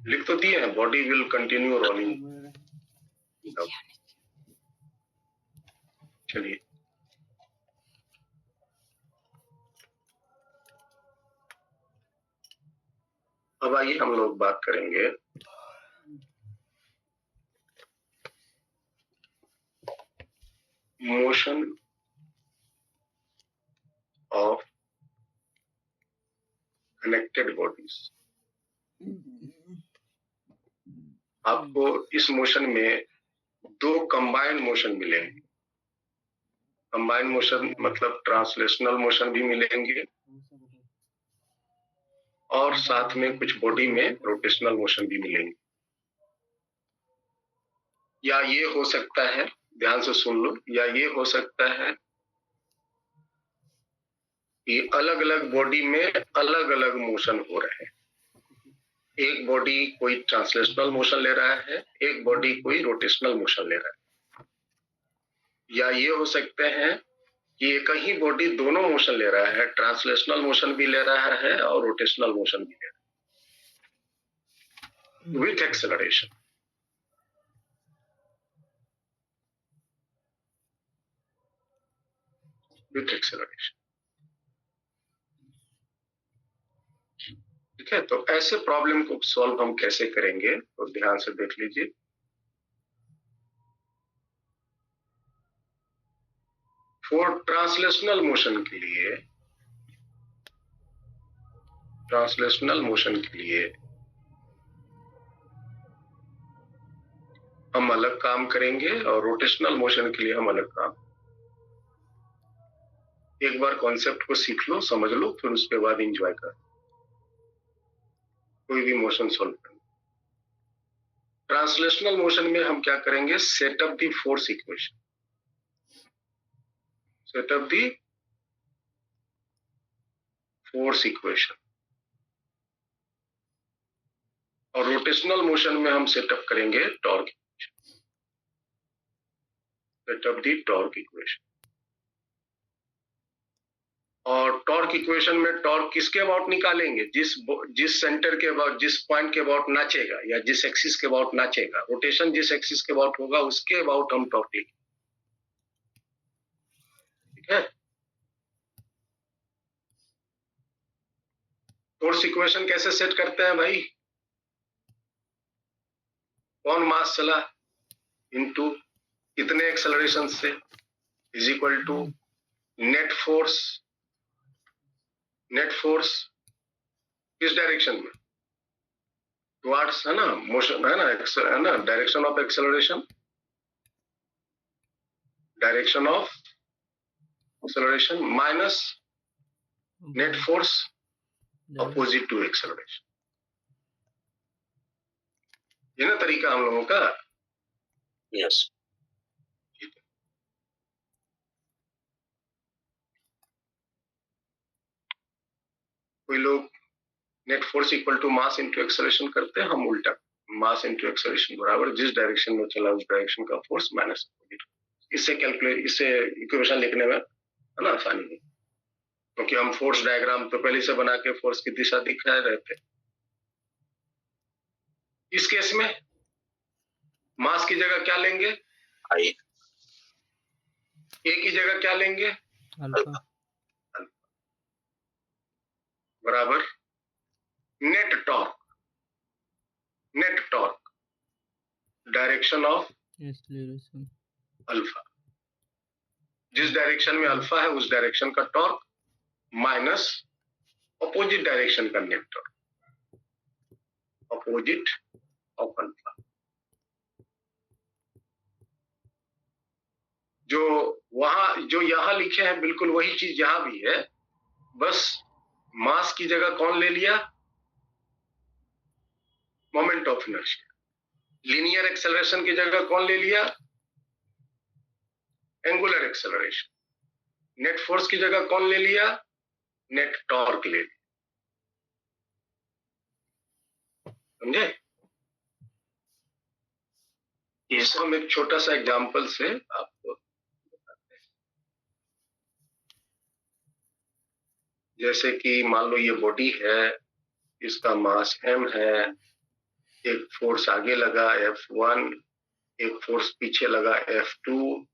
लिख तो दिए हैं, बॉडी विल कंटिन्यू रोलिंग। चलिए अब आइए हम लोग बात करेंगे मोशन ऑफ कनेक्टेड बॉडीज। आपको इस मोशन में दो कंबाइंड मोशन मिलेंगे। कंबाइंड मोशन मतलब ट्रांसलेशनल मोशन भी मिलेंगे और साथ में कुछ बॉडी में रोटेशनल मोशन भी मिलेंगे। या ये हो सकता है, ध्यान से सुन लो, या ये हो सकता है कि अलग अलग बॉडी में अलग अलग मोशन हो रहे हैं। एक बॉडी कोई ट्रांसलेशनल मोशन ले रहा है, एक बॉडी कोई रोटेशनल मोशन ले रहा है। या ये हो सकते हैं कि एक ही बॉडी दोनों मोशन ले रहा है, ट्रांसलेशनल मोशन भी ले रहा है और रोटेशनल मोशन भी ले रहा है विथ एक्सेलरेशन। विथ एक्सेलरेशन, ठीक है। तो ऐसे प्रॉब्लम को सॉल्व हम कैसे करेंगे, तो ध्यान से देख लीजिए। फॉर ट्रांसलेशनल मोशन के लिए, ट्रांसलेशनल मोशन के लिए हम अलग काम करेंगे और रोटेशनल मोशन के लिए हम अलग काम। एक बार कॉन्सेप्ट को सीख लो, समझ लो, फिर उसके बाद एंजॉय कर कोई भी मोशन सॉल्व करना। ट्रांसलेशनल मोशन में हम क्या करेंगे, set up the force equation. Set up the force equation. और रोटेशनल मोशन में हम सेटअप करेंगे टॉर्क इक्वेशन। सेटअप दी टॉर्क इक्वेशन। और टॉर्क इक्वेशन में टॉर्क किसके अबाउट निकालेंगे, जिस सेंटर के अबाउट, जिस पॉइंट के अबाउट नाचेगा या जिस एक्सिस के अबाउट नाचेगा। रोटेशन जिस एक्सिस के अबाउट होगा उसके अबाउट हम टॉर्क लिखेंगे, ठीक है। फोर्स इक्वेशन कैसे सेट करते हैं भाई, कौन मास चला इनटू कितने एक्सेलरेशन से is equal to net force. Net force किस डायरेक्शन में, टुवर्ड्स, है ना, मोशन, है ना, direction of acceleration, direction of acceleration minus net force opposite to acceleration. ये ना तरीका हम लोगों का। यस। कोई लोग net force equal to mass into acceleration करते हैं, हम उल्टा, मास इंटू एक्सेलरेशन बराबर जिस डायरेक्शन में चला उस डायरेक्शन का फोर्स माइनस। इससे कैलकुलेट, इससे इक्वेशन लिखने में, है ना, आसानी है, क्योंकि हम फोर्स डायग्राम तो पहले से बना के फोर्स की दिशा दिखा रहे थे। इस केस में मास की जगह क्या लेंगे, आई। ए की जगह क्या लेंगे, अल्फा, बराबर net torque. Net torque direction of acceleration alpha, जिस डायरेक्शन में अल्फा है उस डायरेक्शन का टॉर्क माइनस अपोजिट डायरेक्शन का net torque, opposite of alpha. जो वहां, जो यहां लिखे हैं बिल्कुल वही चीज यहां भी है, बस मास की जगह कौन ले लिया, moment of inertia. Linear acceleration की जगह कौन ले लिया, एंगुलर एक्सेलरेशन। नेट फोर्स की जगह कौन ले लिया, नेट टॉर्क ले लिया। समझे। इसको हम एक छोटा सा एग्जांपल से आपको बताते हैं। जैसे कि मान लो ये बॉडी है, इसका मास m है, एक फोर्स आगे लगा F1, एक फोर्स पीछे लगा F2,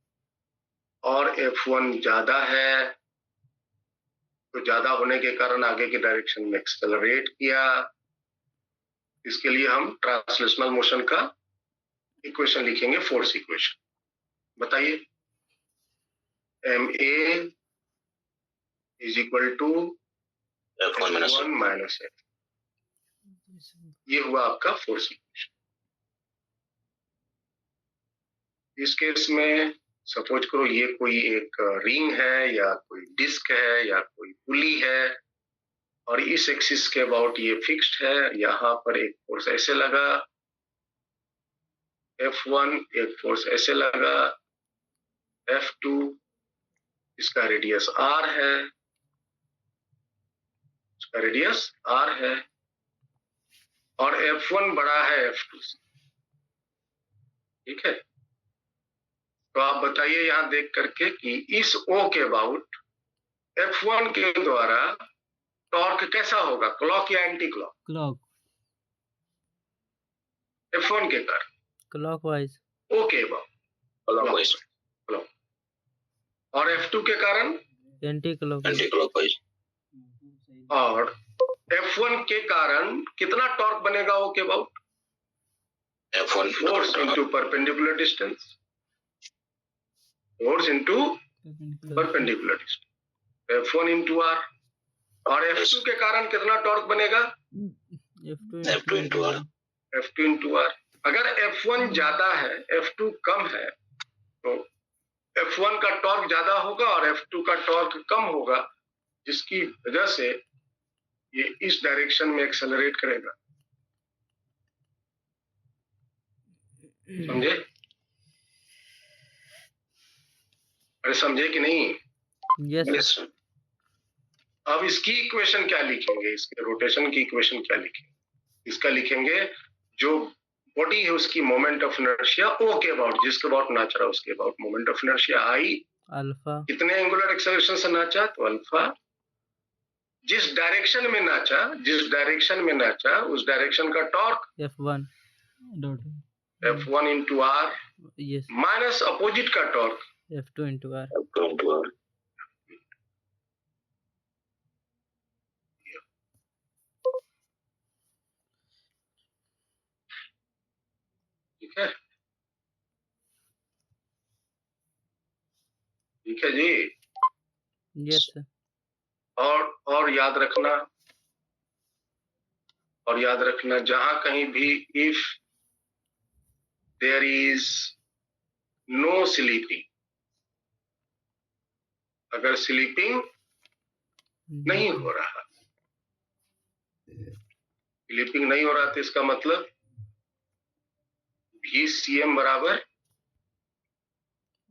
और F1 ज्यादा है तो ज्यादा होने के कारण आगे के डायरेक्शन में एक्सेलरेट किया। इसके लिए हम ट्रांसलेशनल मोशन का इक्वेशन लिखेंगे, फोर्स इक्वेशन। बताइए, ma is equal to F1 minus F। ये हुआ आपका फोर्स इक्वेशन। इस केस में सपोज करो ये कोई एक रिंग है या कोई डिस्क है या कोई पुली है, और इस एक्सिस के अबाउट ये फिक्स्ड है। यहाँ पर एक फोर्स ऐसे लगा F1, एक फोर्स ऐसे लगा F2, इसका रेडियस R है, इसका रेडियस R है, और F1 बड़ा है F2 से। ठीक है, तो आप बताइए यहाँ देख करके कि इस O के अबाउट F1 के द्वारा टॉर्क कैसा होगा, क्लॉक या एंटी क्लॉक? क्लॉक। F1 के कारण क्लॉकवाइज। O के अबाउट क्लॉकवाइज, और F2 के कारण एंटी क्लॉकवाइज। Anti clockwise. और F1 के कारण कितना टॉर्क बनेगा O के about? F1 force into perpendicular distance, force into perpendicular distance, F1 into R। और F2 के कारण कितना टॉर्क बनेगा? F2 into R। F2 into R। अगर F1 ज्यादा है, F2 कम है, तो F1 का टॉर्क ज्यादा होगा और F2 का टॉर्क कम होगा, जिसकी वजह से ये इस डायरेक्शन में एक्सेलरेट करेगा। समझे? अरे समझे कि नहीं? यस। अब इसकी इक्वेशन क्या लिखेंगे, इसके रोटेशन की इक्वेशन क्या लिखेंगे? इसका लिखेंगे जो बॉडी है उसकी मोमेंट ऑफ इनर्शिया O के अबाउट, जिसके अबाउट नाच रहा है उसके about moment of inertia I alpha. कितने एंगुलर एक्सेलरेशन से नाचा, तो अल्फा। जिस डायरेक्शन में नाचा उस डायरेक्शन का torque F1 F1 into R, yes, minus opposite का torque F2 into R। F2 into R। ठीक है, ठीक है जी। Yes sir. और याद रखना जहां कहीं भी if there is no slipping, अगर स्लीपिंग नहीं हो रहा, स्लीपिंग नहीं हो रहा तो इसका मतलब VCM बराबर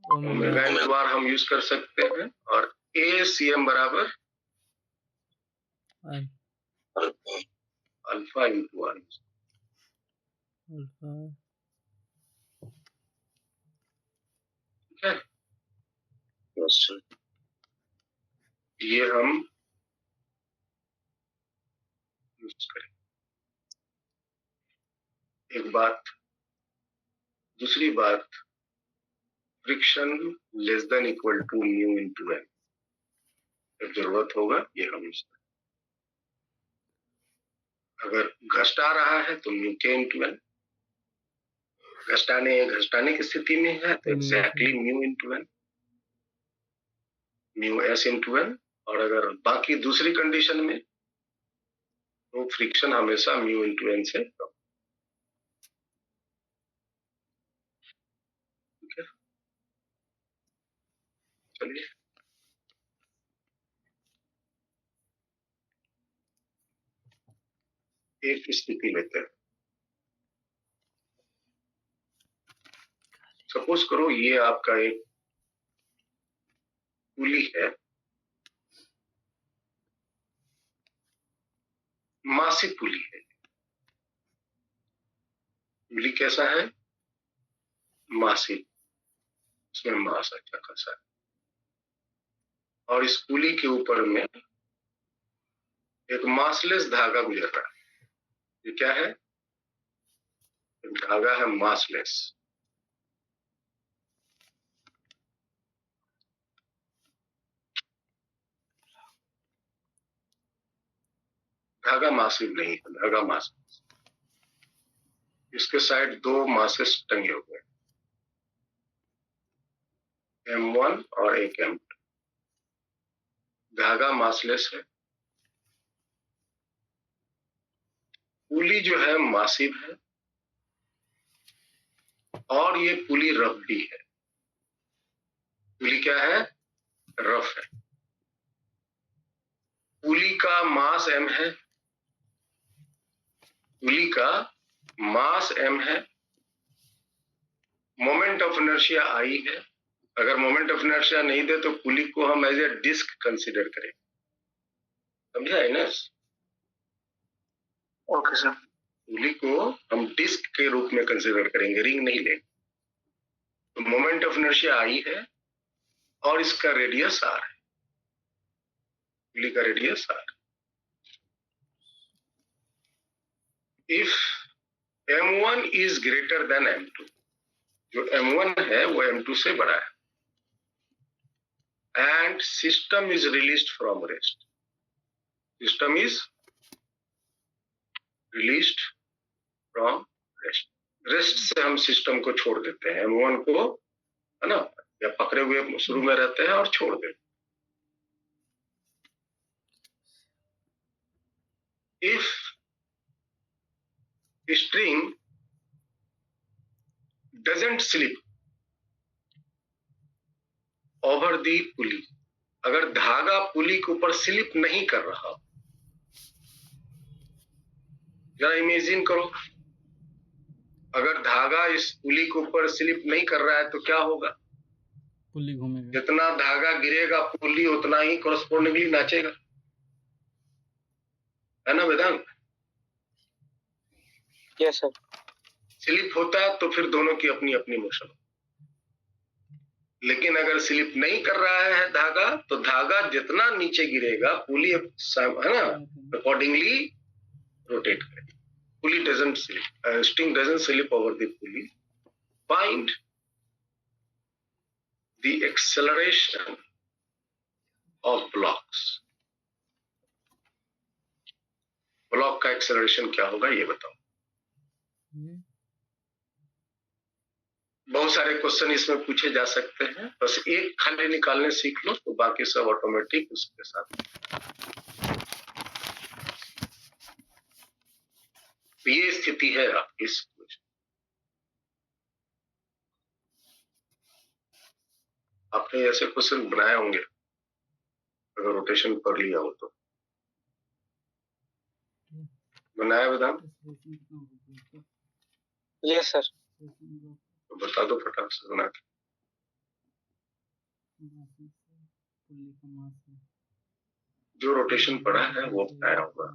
ओमेगा इंटू R हम यूज कर सकते हैं, और ACM बराबर अल्फा इंटू R। ठीक है, ये हम यूज करें। एक बात, दूसरी बात, friction less than equal to mu into N, जब जरूरत होगा ये हम यूज करें। अगर घसटा रहा है तो म्यू के इंटू एन, घसटाने की स्थिति में है तो exactly mu into N, mu S into N. और अगर बाकी दूसरी कंडीशन में तो फ्रिक्शन हमेशा म्यू इंटू एन से कम। ठीक है, चलिए एक स्थिति लेते हैं। सपोज करो ये आपका एक पुली है, मासिक पुली है। पुली कैसा है? मासी, इसमें मास अच्छा खासा है, और इस पुली के ऊपर में एक मासलेस धागा गुजर रहा है। ये क्या है? एक धागा है मासलेस। धागा मासिव नहीं है, धागा मासलेस। इसके साइड 2 मासेस टंगे हुए हैं, M1 और एक M2। धागा मासलेस है, पुली जो है मासिव है, और ये पुली रफ भी है। पुली क्या है? रफ है। पुली का मास M है, पुली का मास M है, मोमेंट ऑफ इनर्शिया I है। अगर मोमेंट ऑफ इनर्शिया नहीं दे तो पुली को हम एज ए डिस्क कंसीडर करें, समझा है ना? Okay sir. पुली को हम डिस्क के रूप में कंसीडर करेंगे, रिंग नहीं लेंगे। तो मोमेंट ऑफ इनर्शिया I है और इसका रेडियस R है, पुली का radius R। If M1 is greater then M2, जो M1 है वो M2 से बड़ा है, and system is released from rest, system is released from rest, rest से हम सिस्टम को छोड़ देते हैं, M1 को, है ना, या पकड़े हुए शुरू में रहते हैं और छोड़ देते हैं। If string doesn't slip over the pulley, अगर धागा पुली के ऊपर स्लिप नहीं कर रहा, जरा इमेजिन करो, अगर धागा इस पुली के ऊपर स्लिप नहीं कर रहा है तो क्या होगा? पुली घूमेगा, जितना धागा गिरेगा पुली उतना ही कॉरस्पॉन्डिंगली नाचेगा, है ना वेदांत? Yes sir. स्लिप होता है तो फिर दोनों की अपनी अपनी मोशन, लेकिन अगर स्लिप नहीं कर रहा है धागा, तो धागा जितना नीचे गिरेगा पुली, है ना, अकॉर्डिंगली रोटेट करेगी। Pulley doesn't slip, string doesn't slip over the pulley. Find the acceleration of blocks. Block का एक्सेलरेशन क्या होगा ये बताओ। बहुत सारे क्वेश्चन इसमें पूछे जा सकते हैं, बस एक खाली निकालने सीख लो तो बाकी सब ऑटोमेटिक उसके साथ। ये स्थिति है आपकी सिचुएशन। आपने ऐसे क्वेश्चन बनाए होंगे अगर रोटेशन पढ़ लिया हो तो। बनाया वेदांत? Yes sir. तो बता दो फटाक से बना के। जो रोटेशन पढ़ा है वो बनाया होगा।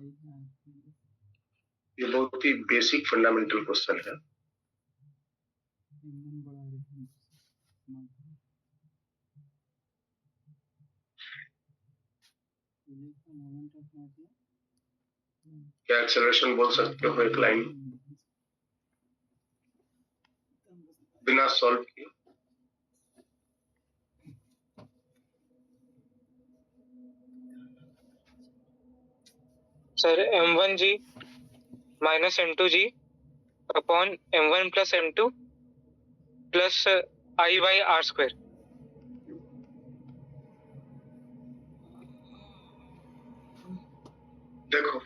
ये बहुत ही बेसिक फंडामेंटल क्वेश्चन है। क्या एक्सेलरेशन बोल सकते हो एक लाइन बिना सॉल्व किए? Sir M1G minus M2G upon M1 plus M2 plus I/R²। देखो,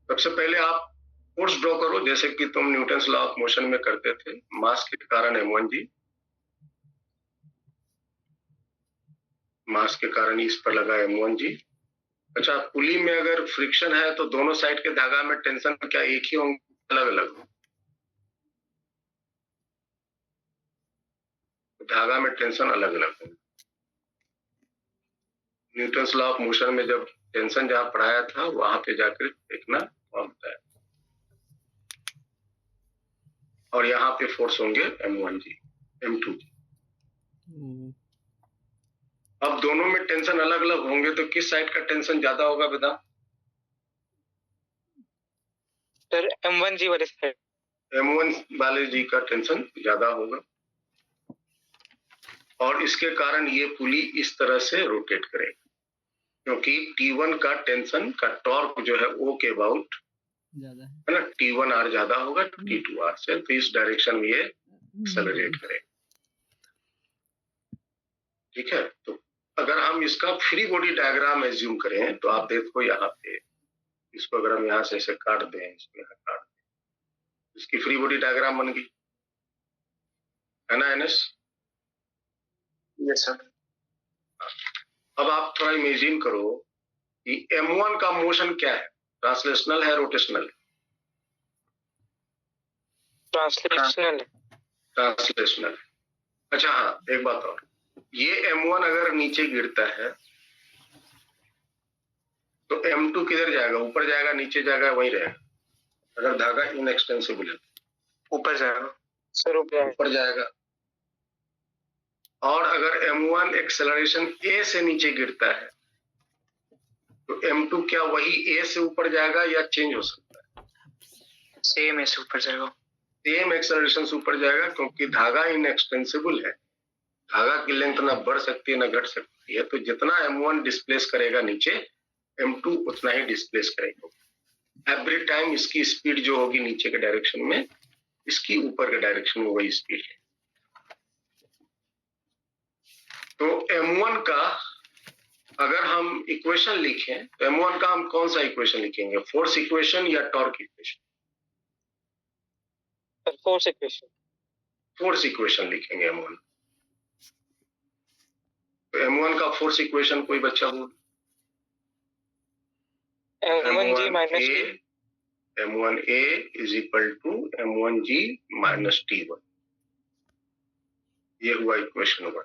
सबसे पहले आप फोर्स ड्रॉ करो जैसे कि तुम न्यूटन्स लॉ ऑफ मोशन में करते थे। मास के कारण M1G, मास के कारण इस पर लगा M1G। अच्छा, पुली में अगर फ्रिक्शन है तो दोनों साइड के धागा में टेंशन क्या एक ही होंगे, अलग अलग? धागा में टेंशन अलग अलग होंगे। न्यूटन्स लॉ ऑफ मोशन में जब टेंशन जहां पढ़ाया था वहां पे जाकर देखना वहां बताया। और यहाँ पे फोर्स होंगे M1G M2G। अब दोनों में टेंशन अलग अलग होंगे तो किस साइड का टेंशन ज्यादा होगा बेटा? सर M1G वाले साइड, M1 वाले जी का टेंशन ज्यादा होगा और इसके कारण ये पुली इस तरह से रोटेट करेगा क्योंकि T1 का टेंशन का टॉर्क जो है O के अबाउट ज्यादा है ना, T1R ज्यादा होगा T2R से, तो इस डायरेक्शन में ये एक्सेलरेट करेगा। ठीक है, तो अगर हम इसका फ्री बॉडी डायग्राम एज्यूम करें तो आप देखो यहाँ पे, इसको अगर हम यहाँ से ऐसे काट दें, इसको यहाँ काट दें, इसकी फ्री बॉडी डायग्राम बन गई है ना एनएस? Yes sir. अब आप थोड़ा इमेजिन करो कि M1 का मोशन क्या है, ट्रांसलेशनल है रोटेशनल है? ट्रांसलेशनल। ट्रांसलेशनल। अच्छा हाँ, एक बात और, ये M1 अगर नीचे गिरता है तो M2 किधर जाएगा? ऊपर जाएगा, नीचे जाएगा, वहीं रहेगा? अगर धागा इनएक्सटेंसिबल है ऊपर जाएगा सर, ऊपर जाएगा। और अगर M1 एक्सेलरेशन A से नीचे गिरता है तो M2 क्या वही A से ऊपर जाएगा या चेंज हो सकता है? सेम A से ऊपर जाएगा, सेम एक्सेलरेशन से ऊपर जाएगा क्योंकि धागा इनएक्सटेंसिबल है, धागा की लेंथ ना बढ़ सकती है ना घट सकती है, तो जितना M1 डिस्प्लेस करेगा नीचे, M2 उतना ही डिस्प्लेस करेगा। एवरी टाइम इसकी स्पीड जो होगी नीचे के डायरेक्शन में, इसकी ऊपर के डायरेक्शन में वही स्पीड है। तो M1 का अगर हम इक्वेशन लिखें तो M1 का हम कौन सा इक्वेशन लिखेंगे? फोर्स इक्वेशन या torque equation? Force equation. Force equation लिखेंगे M1। तो M1 का फोर्स इक्वेशन कोई बच्चा बोल? M1G minus M1A is equal to M1G minus T1। ये हुआ इक्वेशन 1।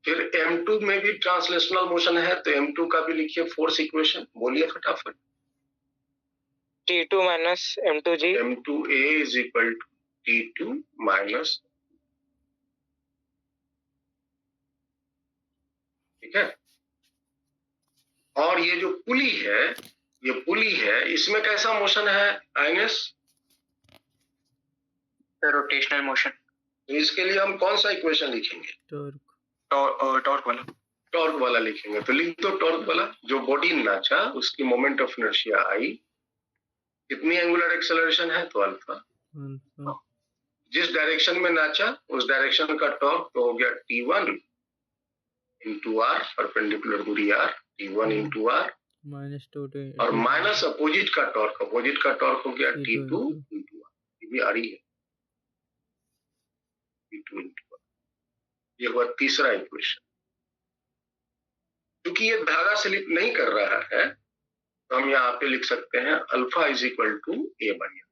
फिर M2 में भी ट्रांसलेशनल मोशन है तो M2 का भी लिखिए फोर्स इक्वेशन, बोलिए फटाफट। T2 minus M2G। M2A is equal to T2 minus, ठीक है। और ये जो पुली है, ये पुली है, इसमें कैसा मोशन है आइनेस? Rotational motion. तो इसके लिए हम कौन सा इक्वेशन लिखेंगे? टॉर्क वाला। टॉर्क वाला लिखेंगे, तो लिख दो टॉर्क वाला। जो बॉडी नाचा उसकी मोमेंट ऑफ इनर्शिया आई, कितनी एंगुलर एक्सेलरेशन है? तो अल्फा। जिस डायरेक्शन में नाचा उस डायरेक्शन का टॉर्क तो हो गया T1 इंटू R, परपेंडिकुलर दूरी R, T1 into R minus 2 और माइनस अपोजिट का टॉर्क हो गया T2 इंटू R। ये भी आरी है, T2 इंटू R। ये हुआ तीसरा इक्वेशन। क्योंकि ये धागा स्लिप नहीं कर रहा है तो हम यहाँ पे लिख सकते हैं alpha is equal to A by R।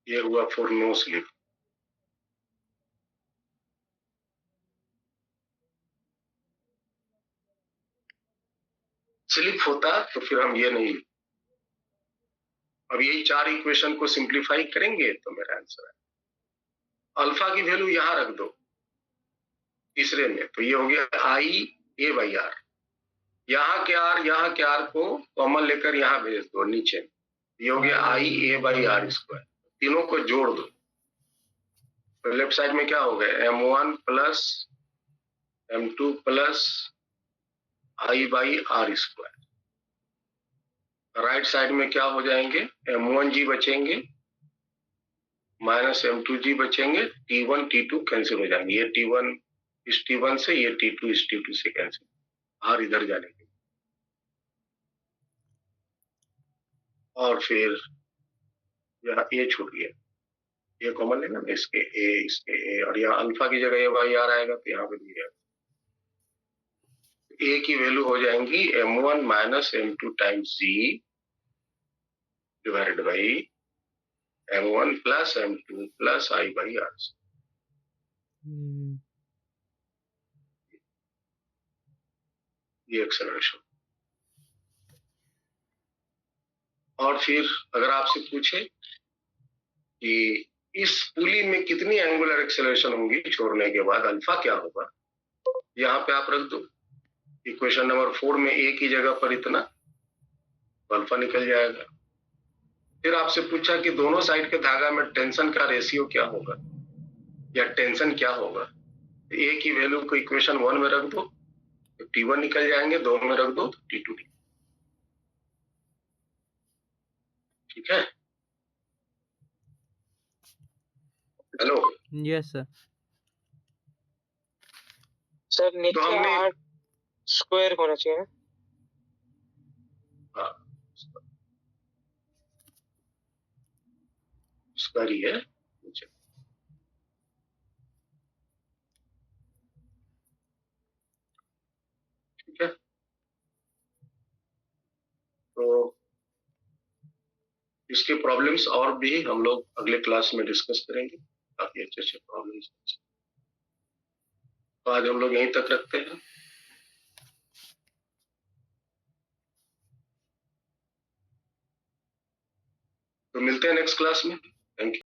ये हुआ फॉर नो स्लिप। स्लिप होता तो फिर हम ये नहीं, अब यही 4 इक्वेशन को सिंप्लीफाई करेंगे तो मेरा आंसर है अल्फा की वैल्यू यहां रख दो तीसरे में, तो ये हो गया I A बाई R। यहाँ के R को कॉमन लेकर यहाँ भेज दो नीचे, ये हो गया I A by R square. तीनों को जोड़ दो तो लेफ्ट साइड में क्या हो गया? M1 plus M2 plus I by R square. Right side में क्या हो जाएंगे? M1G बचेंगे माइनस M2G बचेंगे, T1 T2 कैंसिल हो जाएंगे, ये T1 इस T1 से, ये T2 इस T2 से कैंसिल, R इधर जाने के। और फिर यहाँ A छूट गया, ये कॉमन लेना ना, इसके A और यहाँ अल्फा की जगह A बाई R आएगा तो यहाँ पे भी आएगा। A की वैल्यू हो जाएंगी M1 minus M2 times G divided by M1 plus M2 plus I by R। ये एक्सेलरेशन। और फिर अगर आपसे पूछे कि इस पुली में कितनी एंगुलर एक्सेलरेशन होंगी छोड़ने के बाद, अल्फा क्या होगा, यहाँ पे आप रख दो इक्वेशन नंबर 4 में ए की जगह पर इतना, अल्फा निकल जाएगा। फिर आपसे पूछा कि दोनों साइड के धागा में टेंशन का रेशियो क्या होगा या टेंशन क्या होगा, ए की वैल्यू को इक्वेशन 1 में रख दो तो T1 निकल जाएंगे, 2 में रख दो तो T2। ठीक है, हेलो। Yes sir. सर नीचे तो हमने 8 स्क्वायर होना चाहिए ना? हाँ, स्क्वायर ही है। ठीक है, तो इसके प्रॉब्लम्स और भी हम लोग अगले क्लास में डिस्कस करेंगे, काफी अच्छे अच्छे प्रॉब्लम्स। तो आज हम लोग यहीं तक रखते हैं। तो मिलते हैं नेक्स्ट क्लास में। Thank you.